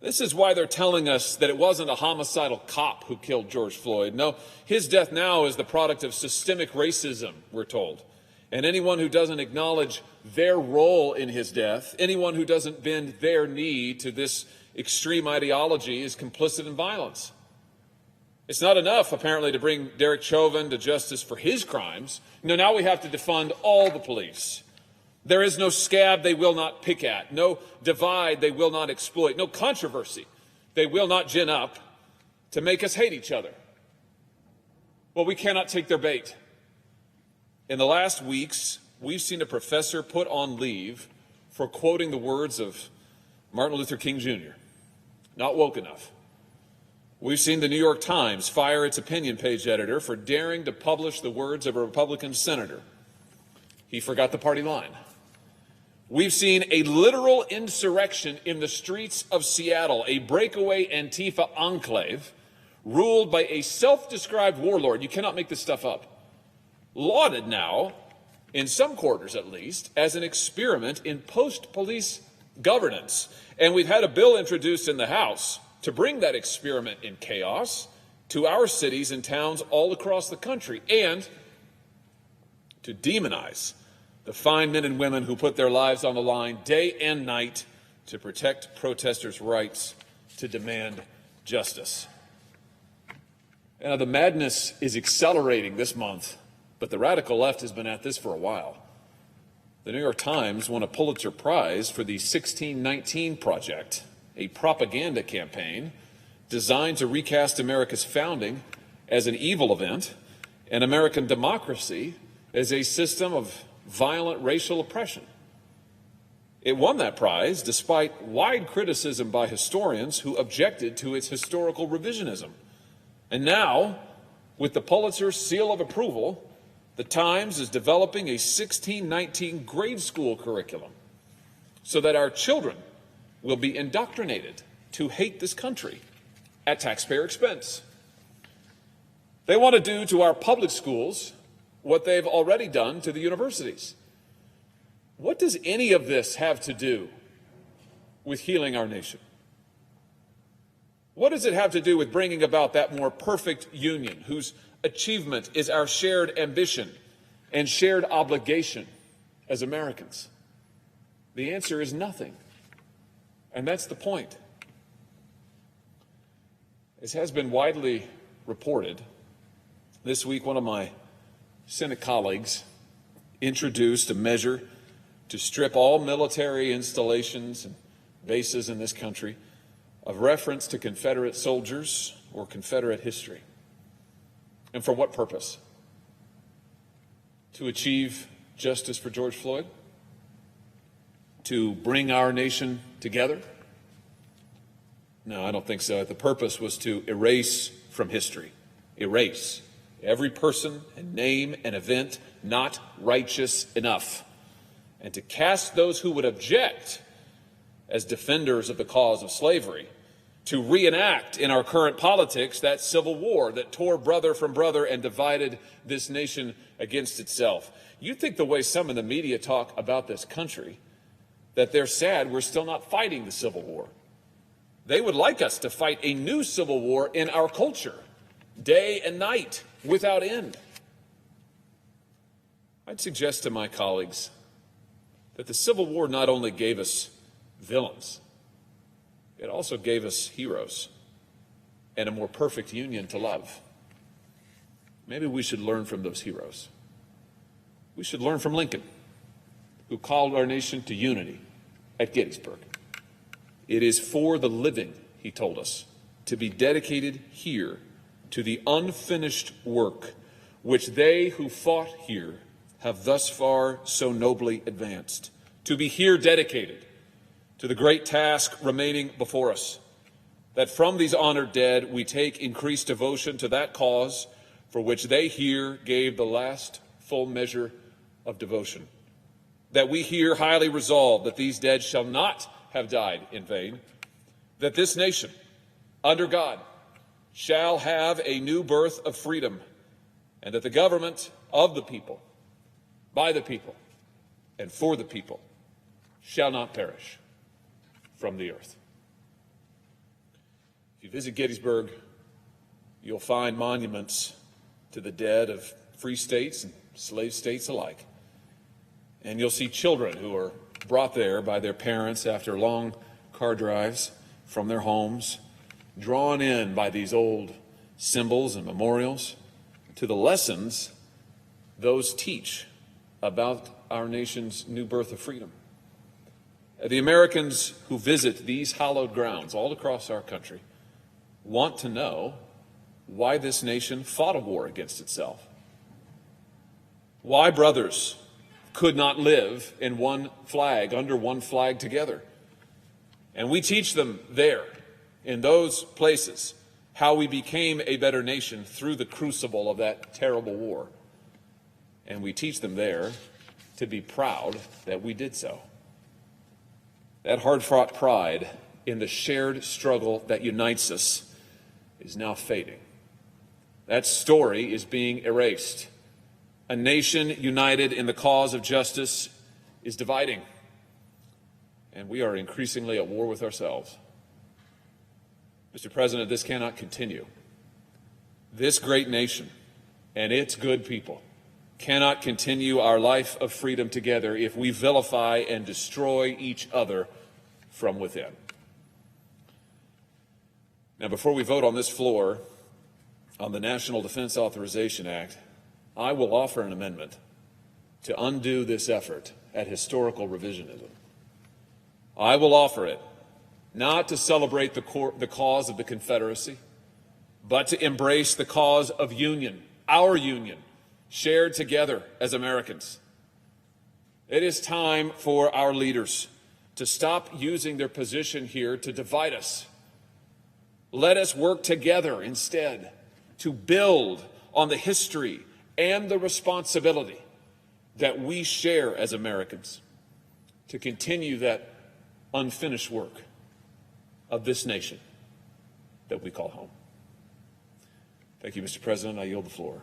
This is why they're telling us that it wasn't a homicidal cop who killed George Floyd. No, his death now is the product of systemic racism, we're told. And anyone who doesn't acknowledge their role in his death, anyone who doesn't bend their knee to this extreme ideology is complicit in violence. It's not enough, apparently, to bring Derek Chauvin to justice for his crimes. No, now we have to defund all the police. There is no scab they will not pick at, no divide they will not exploit, no controversy they will not gin up to make us hate each other. Well, we cannot take their bait. In the last weeks, we've seen a professor put on leave for quoting the words of Martin Luther King Jr. Not woke enough. We've seen the New York Times fire its opinion page editor for daring to publish the words of a Republican senator. He forgot the party line. We've seen a literal insurrection in the streets of Seattle, a breakaway Antifa enclave ruled by a self-described warlord. You cannot make this stuff up. Lauded now, in some quarters at least, as an experiment in post-police governance. And we've had a bill introduced in the House to bring that experiment in chaos to our cities and towns all across the country, and to demonize the fine men and women who put their lives on the line day and night to protect protesters' rights to demand justice. Now, the madness is accelerating this month, but the radical left has been at this for a while. The New York Times won a Pulitzer Prize for the 1619 Project, a propaganda campaign designed to recast America's founding as an evil event and American democracy as a system of violent racial oppression. It won that prize despite wide criticism by historians who objected to its historical revisionism. And now, with the Pulitzer seal of approval, The Times is developing a 1619 grade school curriculum so that our children will be indoctrinated to hate this country at taxpayer expense. They want to do to our public schools what they've already done to the universities. What does any of this have to do with healing our nation? What does it have to do with bringing about that more perfect union whose achievement is our shared ambition and shared obligation as Americans? The answer is nothing. And that's the point. As has been widely reported, this week one of my Senate colleagues introduced a measure to strip all military installations and bases in this country of reference to Confederate soldiers or Confederate history. And for what purpose? To achieve justice for George Floyd? To bring our nation together? No, I don't think so. The purpose was to erase from history, erase every person and name and event not righteous enough, and to cast those who would object as defenders of the cause of slavery, to reenact in our current politics that civil war that tore brother from brother and divided this nation against itself. You think the way some in the media talk about this country, that they're sad we're still not fighting the Civil War. They would like us to fight a new civil war in our culture, day and night, without end. I'd suggest to my colleagues that the Civil War not only gave us villains, it also gave us heroes and a more perfect union to love. Maybe we should learn from those heroes. We should learn from Lincoln, who called our nation to unity at Gettysburg. It is for the living, he told us, to be dedicated here to the unfinished work which they who fought here have thus far so nobly advanced, to be here dedicated to the great task remaining before us, that from these honored dead we take increased devotion to that cause for which they here gave the last full measure of devotion, that we here highly resolve that these dead shall not have died in vain, that this nation, under God, shall have a new birth of freedom, and that the government of the people, by the people, and for the people, shall not perish from the earth. If you visit Gettysburg, you'll find monuments to the dead of free states and slave states alike. And you'll see children who are brought there by their parents after long car drives from their homes, drawn in by these old symbols and memorials to the lessons those teach about our nation's new birth of freedom. The Americans who visit these hallowed grounds all across our country want to know why this nation fought a war against itself, why brothers could not live in one flag, under one flag together. And we teach them there, in those places, how we became a better nation through the crucible of that terrible war. And we teach them there to be proud that we did so. That hard-fought pride in the shared struggle that unites us is now fading. That story is being erased. A nation united in the cause of justice is dividing, and we are increasingly at war with ourselves. Mr. President, this cannot continue. This great nation and its good people cannot continue our life of freedom together if we vilify and destroy each other from within. Now, before we vote on this floor on the National Defense Authorization Act, I will offer an amendment to undo this effort at historical revisionism. I will offer it not to celebrate the cause of the Confederacy, but to embrace the cause of union, our union, shared together as Americans. It is time for our leaders to stop using their position here to divide us. Let us work together instead to build on the history and the responsibility that we share as Americans to continue that unfinished work of this nation that we call home. Thank you, Mr. President. I yield the floor.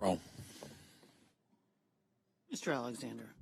Roll. Mr. Alexander.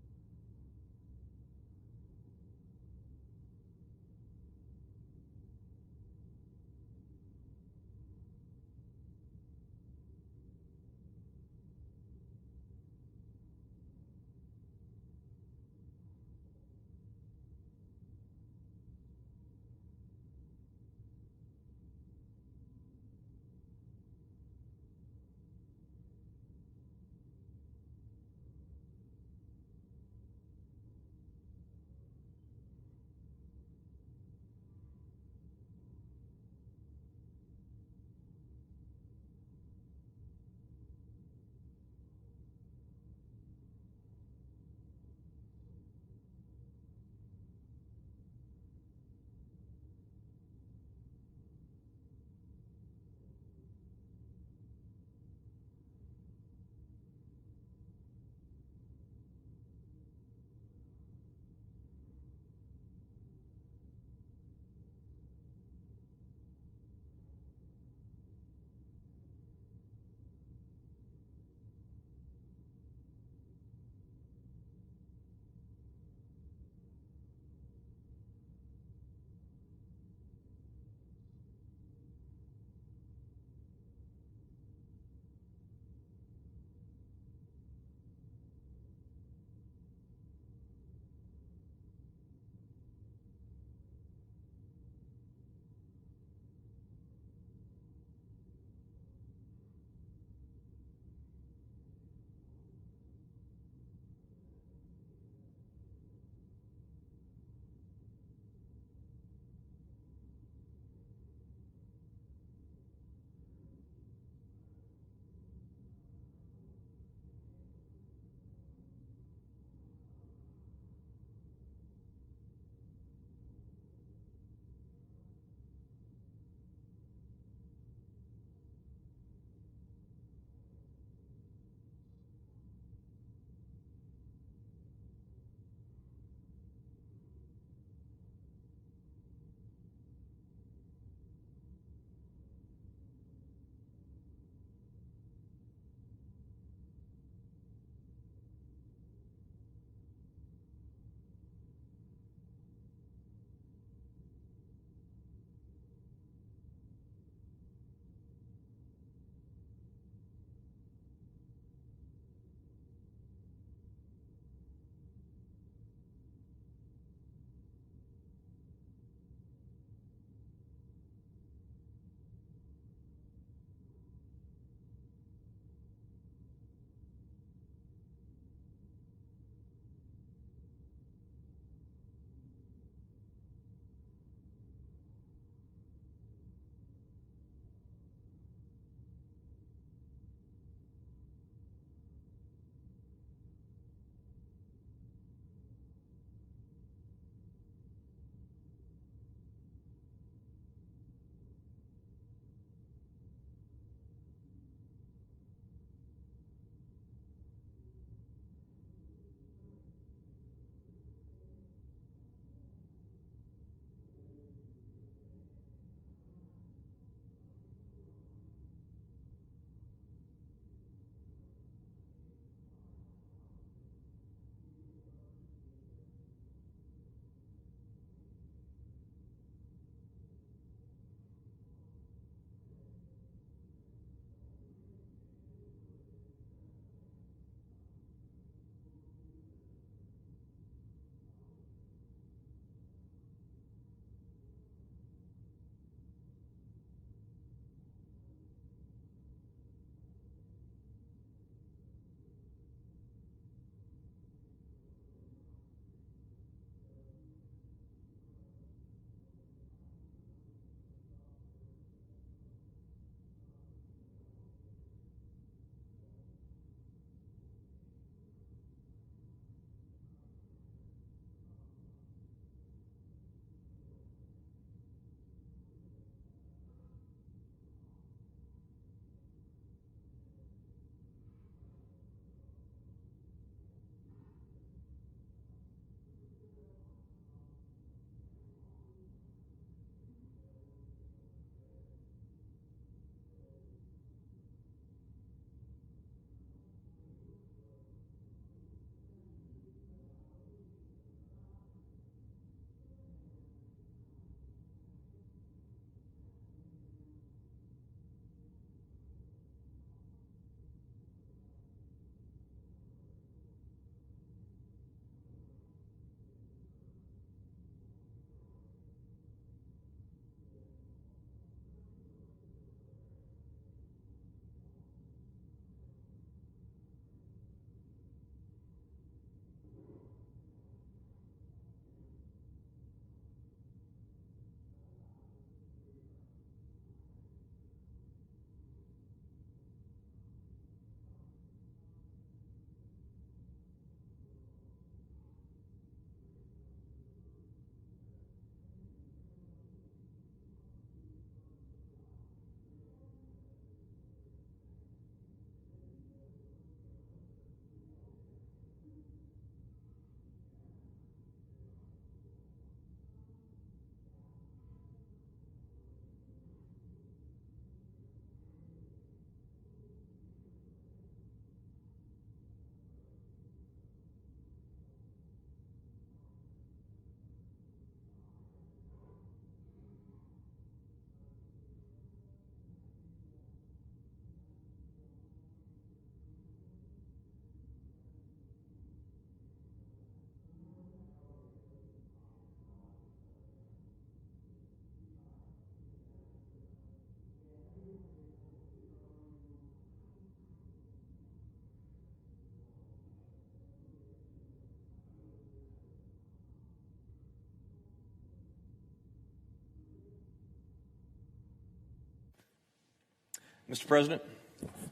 Mr. President.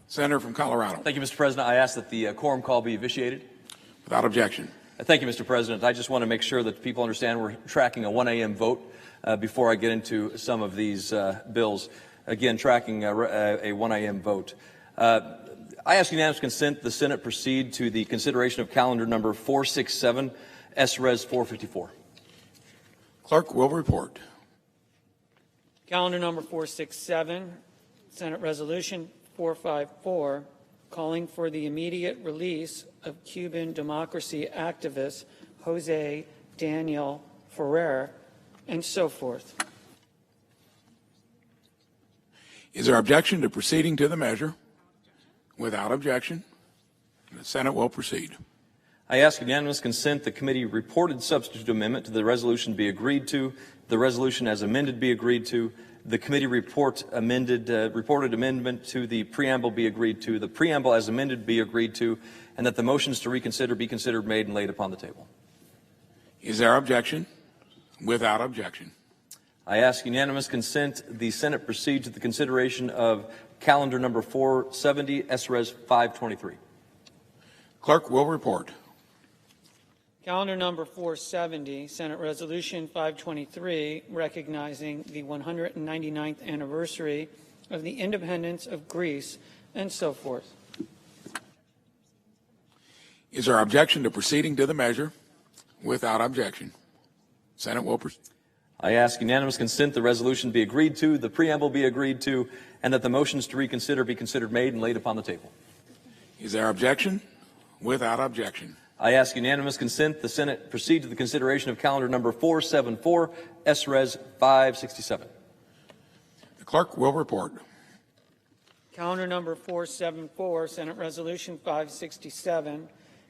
Senator from Colorado. Thank you, Mr. President. I ask that the quorum call be vitiated. Without objection. Thank you, Mr. President. I just want to make sure that people understand we're tracking a 1 a.m. vote before I get into some of these bills. Again, tracking a 1 a.m. vote. I ask unanimous consent the Senate proceed to the consideration of calendar number 467, S-Res 454. Clerk will report. Calendar number 467, Senate Resolution 454, calling for the immediate release of Cuban democracy activist Jose Daniel Ferrer, and so forth. Is there objection to proceeding to the measure? Without objection. The Senate will proceed. I ask unanimous consent the committee reported substitute amendment to the resolution be agreed to, the resolution as amended be agreed to, the committee reported amendment to the preamble be agreed to, the preamble as amended be agreed to, and that the motions to reconsider be considered made and laid upon the table. Is there objection? Without objection. I ask unanimous consent the Senate proceed to the consideration of calendar number 470, S-Res 523. Clerk will report. Calendar number 470, Senate Resolution 523, recognizing the 199th anniversary of the independence of Greece, and so forth. Is there objection to proceeding to the measure? Without objection. Senate will proceed. I ask unanimous consent the resolution be agreed to, the preamble be agreed to, and that the motions to reconsider be considered made and laid upon the table. Is there objection? Without objection. I ask unanimous consent the Senate proceed to the consideration of calendar number 474, S-Res 567. The clerk will report. Calendar number 474, Senate Resolution 567,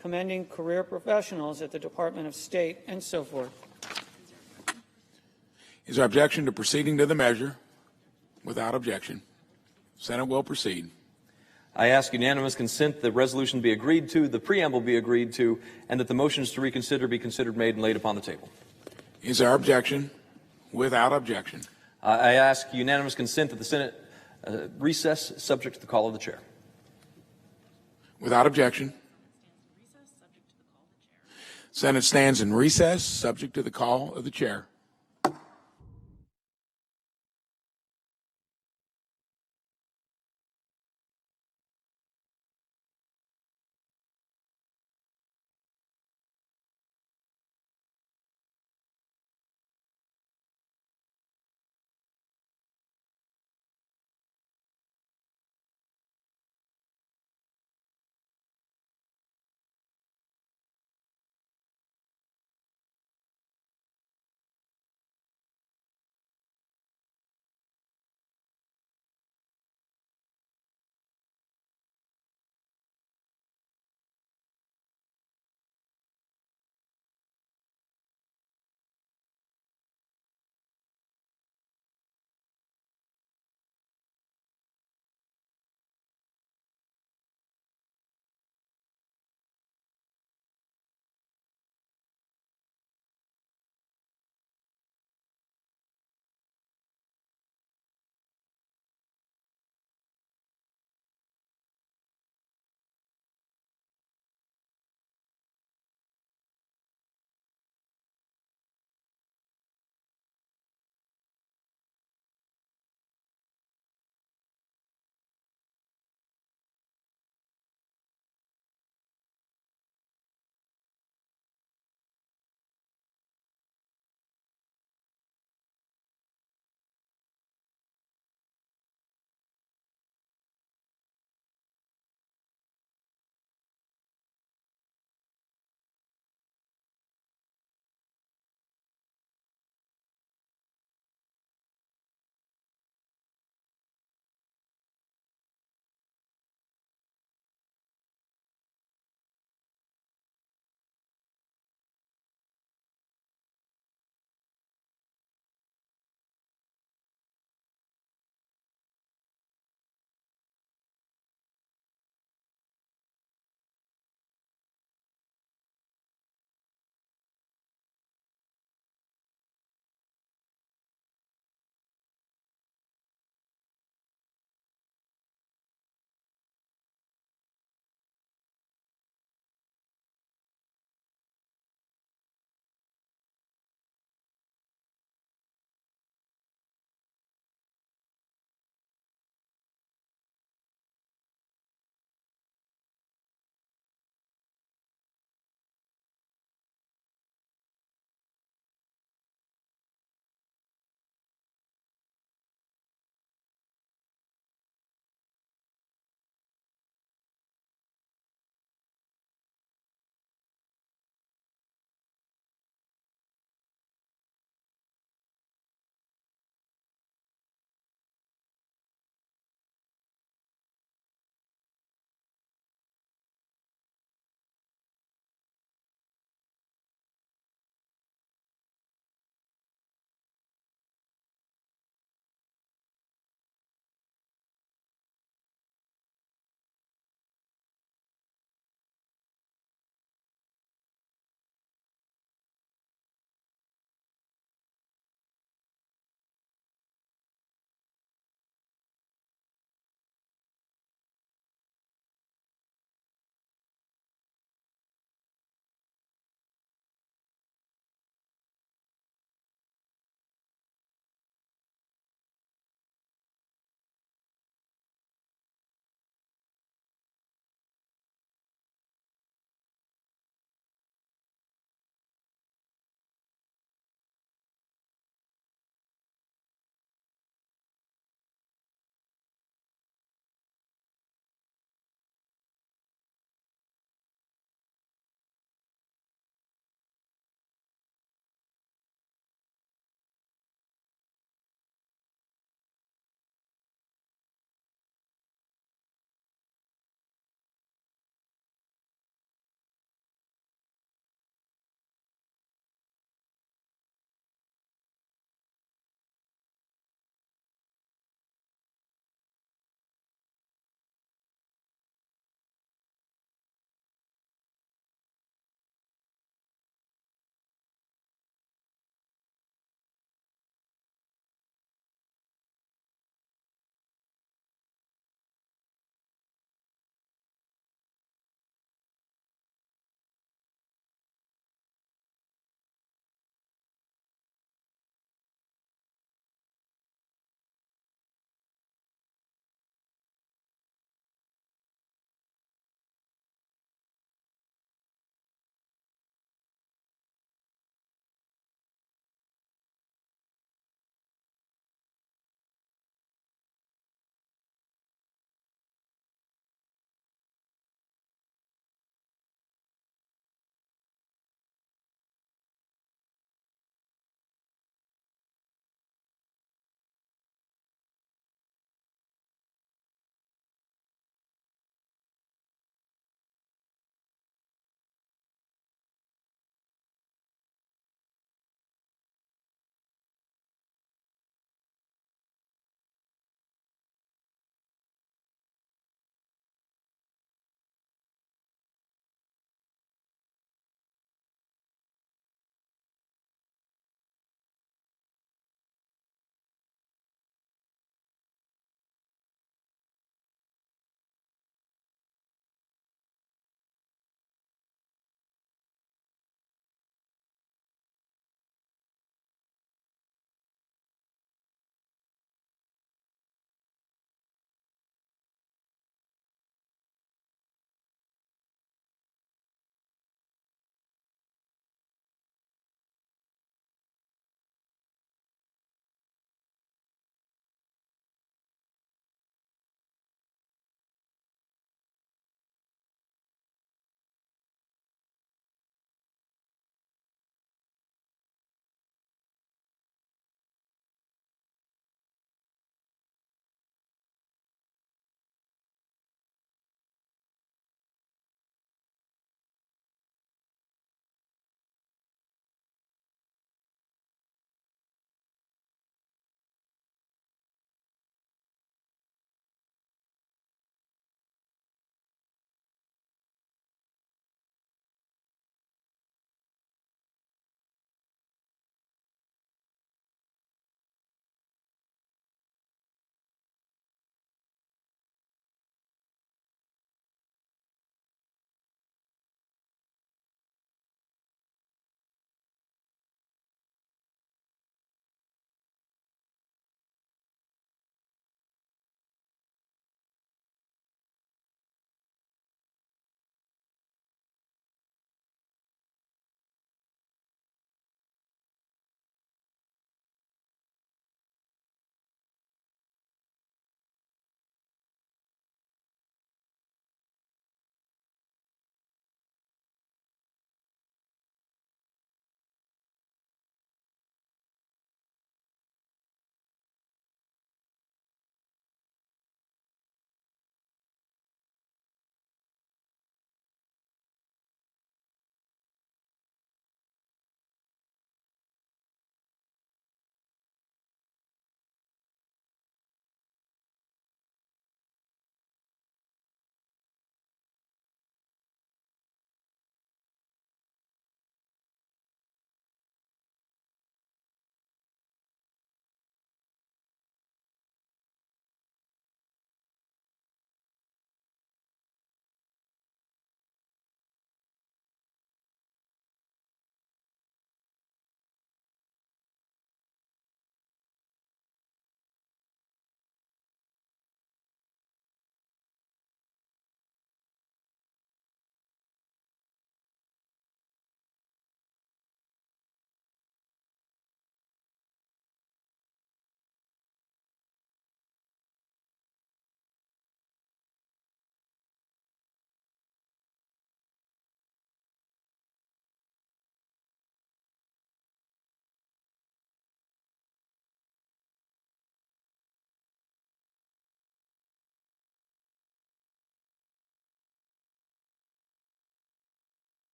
commending career professionals at the Department of State, and so forth. Is there objection to proceeding to the measure? Without objection. Senate will proceed. I ask unanimous consent the resolution be agreed to, the preamble be agreed to, and that the motions to reconsider be considered made and laid upon the table. Is there objection? Without objection. I ask unanimous consent that the Senate recess subject to the call of the chair. Without objection. Senate stands in recess subject to the call of the chair.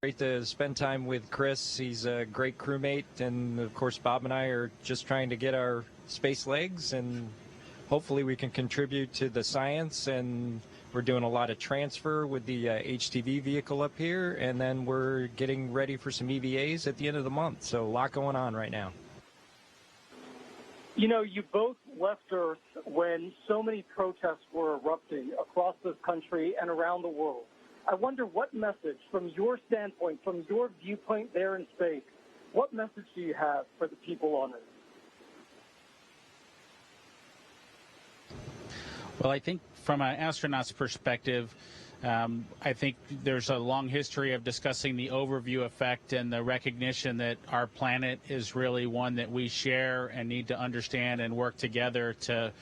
Great to spend time with Chris. He's a great crewmate, and of course Bob and I are just trying to get our space legs, and hopefully we can contribute to the science. And we're doing a lot of transfer with the HTV vehicle up here, and then we're getting ready for some EVAs at the end of the month. So a lot going on right now. You know, you both left Earth when so many protests were erupting across this country and around the world. I wonder what message, from your standpoint, from your viewpoint there in space, what message do you have for the people on Earth? Well, I think from an astronaut's perspective, I think there's a long history of discussing the overview effect and the recognition that our planet is really one that we share and need to understand and work together to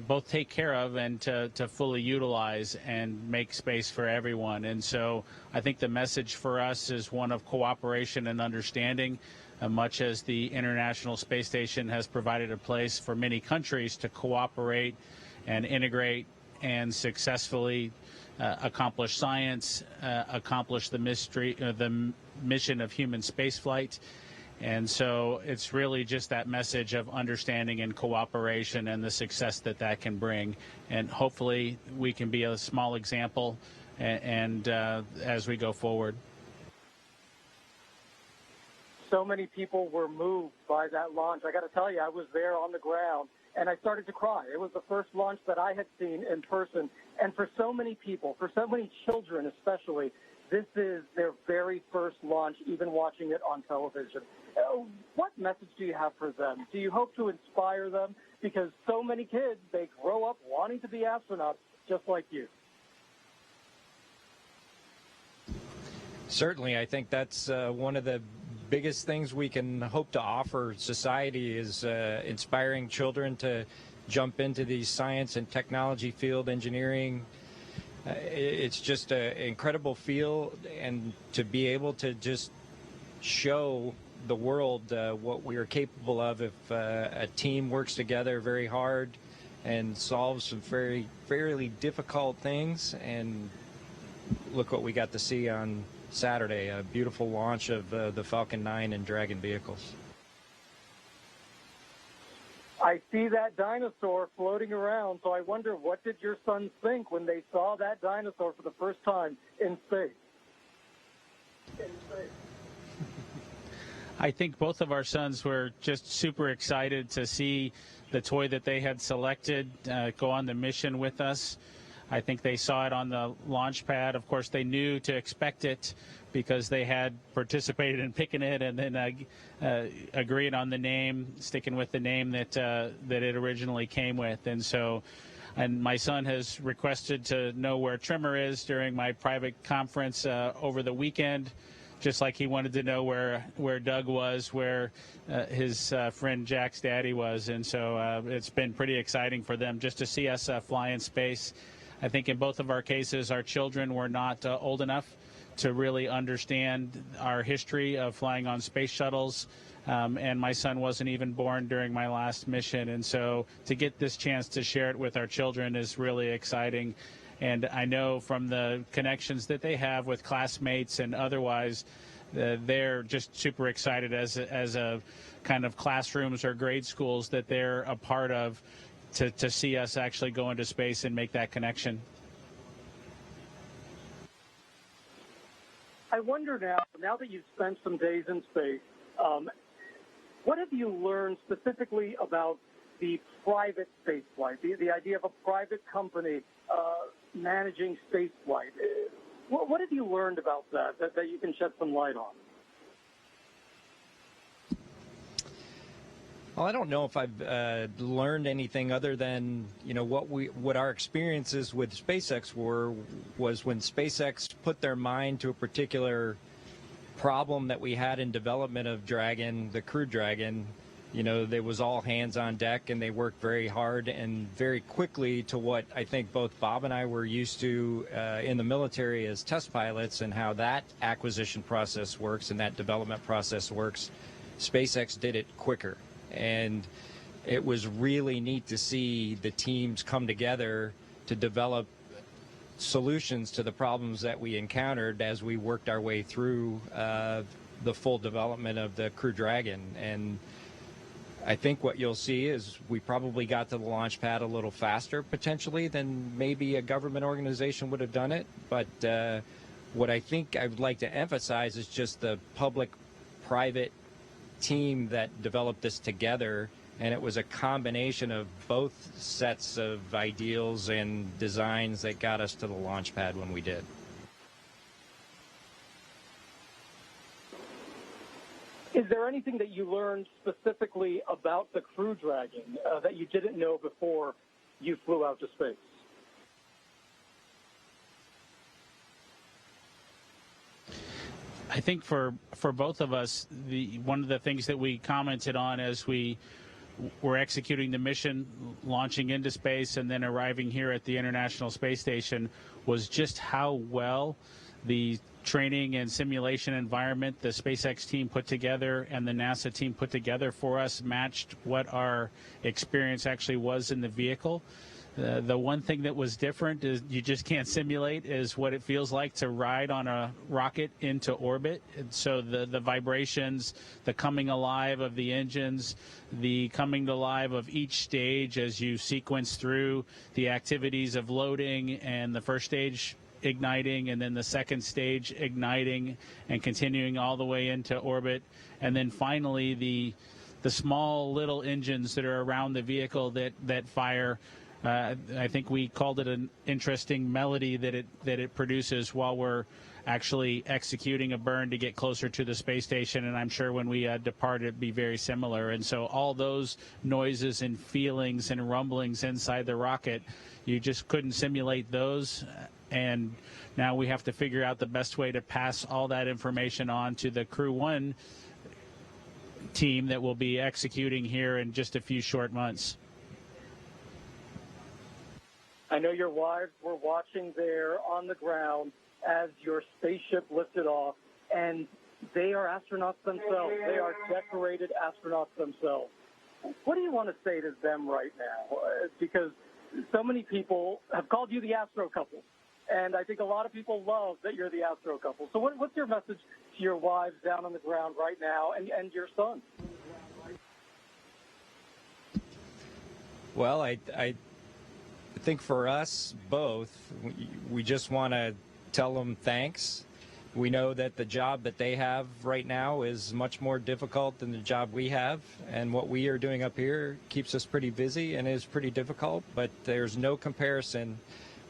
both take care of and to fully utilize and make space for everyone. And so I think the message for us is one of cooperation and understanding, much as the International Space Station has provided a place for many countries to cooperate and integrate and successfully accomplish science, accomplish the mission of human spaceflight. And so it's really just that message of understanding and cooperation and the success that that can bring. And hopefully we can be a small example and as we go forward. So many people were moved by that launch. I got to tell you, I was there on the ground, and I started to cry. It was the first launch that I had seen in person. And for so many people, for so many children especially, this is their very first launch, even watching it on television. What message do you have for them? Do you hope to inspire them? Because so many kids, they grow up wanting to be astronauts just like you. Certainly, I think that's one of the biggest things we can hope to offer society is inspiring children to jump into the science and technology field, engineering. It's just an incredible field, and to be able to just show the world what we are capable of if a team works together very hard and solves some fairly difficult things. And look what we got to see on Saturday, a beautiful launch of the Falcon 9 and Dragon vehicles. I see that dinosaur floating around, so I wonder, what did your sons think when they saw that dinosaur for the first time in space? I think both of our sons were just super excited to see the toy that they had selected go on the mission with us. I think they saw it on the launch pad. Of course, they knew to expect it because they had participated in picking it and then agreed on the name, sticking with the name that it originally came with. And so, and my son has requested to know where Trimmer is during my private conference over the weekend, just like he wanted to know where Doug was, where his friend Jack's daddy was. And so it's been pretty exciting for them just to see us fly in space. I think in both of our cases, our children were not old enough to really understand our history of flying on space shuttles. And my son wasn't even born during my last mission. And so to get this chance to share it with our children is really exciting. And I know from the connections that they have with classmates and otherwise, they're just super excited as a kind of classrooms or grade schools that they're a part of to see us actually go into space and make that connection. I wonder now that you've spent some days in space, what have you learned specifically about the private space flight, the idea of a private company managing space flight? What have you learned about that you can shed some light on? Well, I don't know if I've learned anything other than, you know, what our experiences with SpaceX was when SpaceX put their mind to a particular problem that we had in development of Dragon, the Crew Dragon. You know, there was all hands on deck, and they worked very hard and very quickly to what I think both Bob and I were used to in the military as test pilots, and how that acquisition process works and that development process works. SpaceX did it quicker. And it was really neat to see the teams come together to develop solutions to the problems that we encountered as we worked our way through the full development of the Crew Dragon. And I think what you'll see is we probably got to the launch pad a little faster potentially than maybe a government organization would have done it. But what I think I would like to emphasize is just the public-private team that developed this together, and it was a combination of both sets of ideals and designs that got us to the launch pad when we did. Is there anything that you learned specifically about the Crew Dragon that you didn't know before you flew out to space? I think for both of us, one of the things that we commented on as we were executing the mission, launching into space, and then arriving here at the International Space Station was just how well the training and simulation environment the SpaceX team put together and the NASA team put together for us matched what our experience actually was in the vehicle. The one thing that was different is you just can't simulate is what it feels like to ride on a rocket into orbit. And so the vibrations, the coming alive of the engines, the coming to life of each stage as you sequence through the activities of loading and the first stage igniting and then the second stage igniting and continuing all the way into orbit. And then finally the small little engines that are around the vehicle that fire. I think we called it an interesting melody that it produces while we're actually executing a burn to get closer to the space station, and I'm sure when we depart it'd be very similar. And so all those noises and feelings and rumblings inside the rocket, you just couldn't simulate those, and now we have to figure out the best way to pass all that information on to the Crew 1 team that will be executing here in just a few short months. I know your wives were watching there on the ground as your spaceship lifted off, and they are astronauts themselves. They are decorated astronauts themselves. What do you want to say to them right now? Because so many people have called you the Astro Couple, and I think a lot of people love that you're the Astro Couple. So what's your message to your wives down on the ground right now and your son? Well, I think for us both, we just want to tell them thanks. We know that the job that they have right now is much more difficult than the job we have, and what we are doing up here keeps us pretty busy and is pretty difficult, but there's no comparison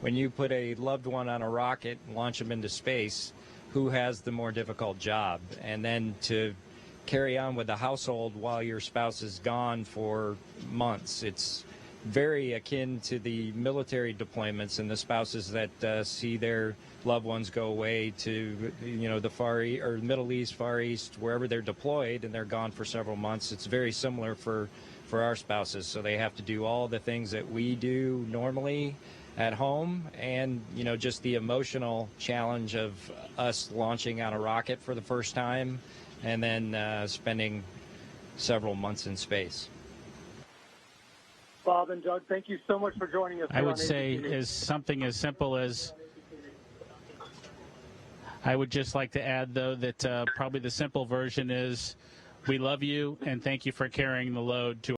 when you put a loved one on a rocket and launch them into space, who has the more difficult job. And then to carry on with the household while your spouse is gone for months, it's very akin to the military deployments and the spouses that see their loved ones go away to, the Far East or Middle East, Far East, wherever they're deployed, and they're gone for several months. It's very similar for our spouses. So they have to do all the things that we do normally at home, and just the emotional challenge of us launching on a rocket for the first time, and then spending several months in space. Bob and Doug, thank you so much for joining us. I would say is something as simple as, I would just like to add, though, that probably the simple version is, we love you and thank you for carrying the load to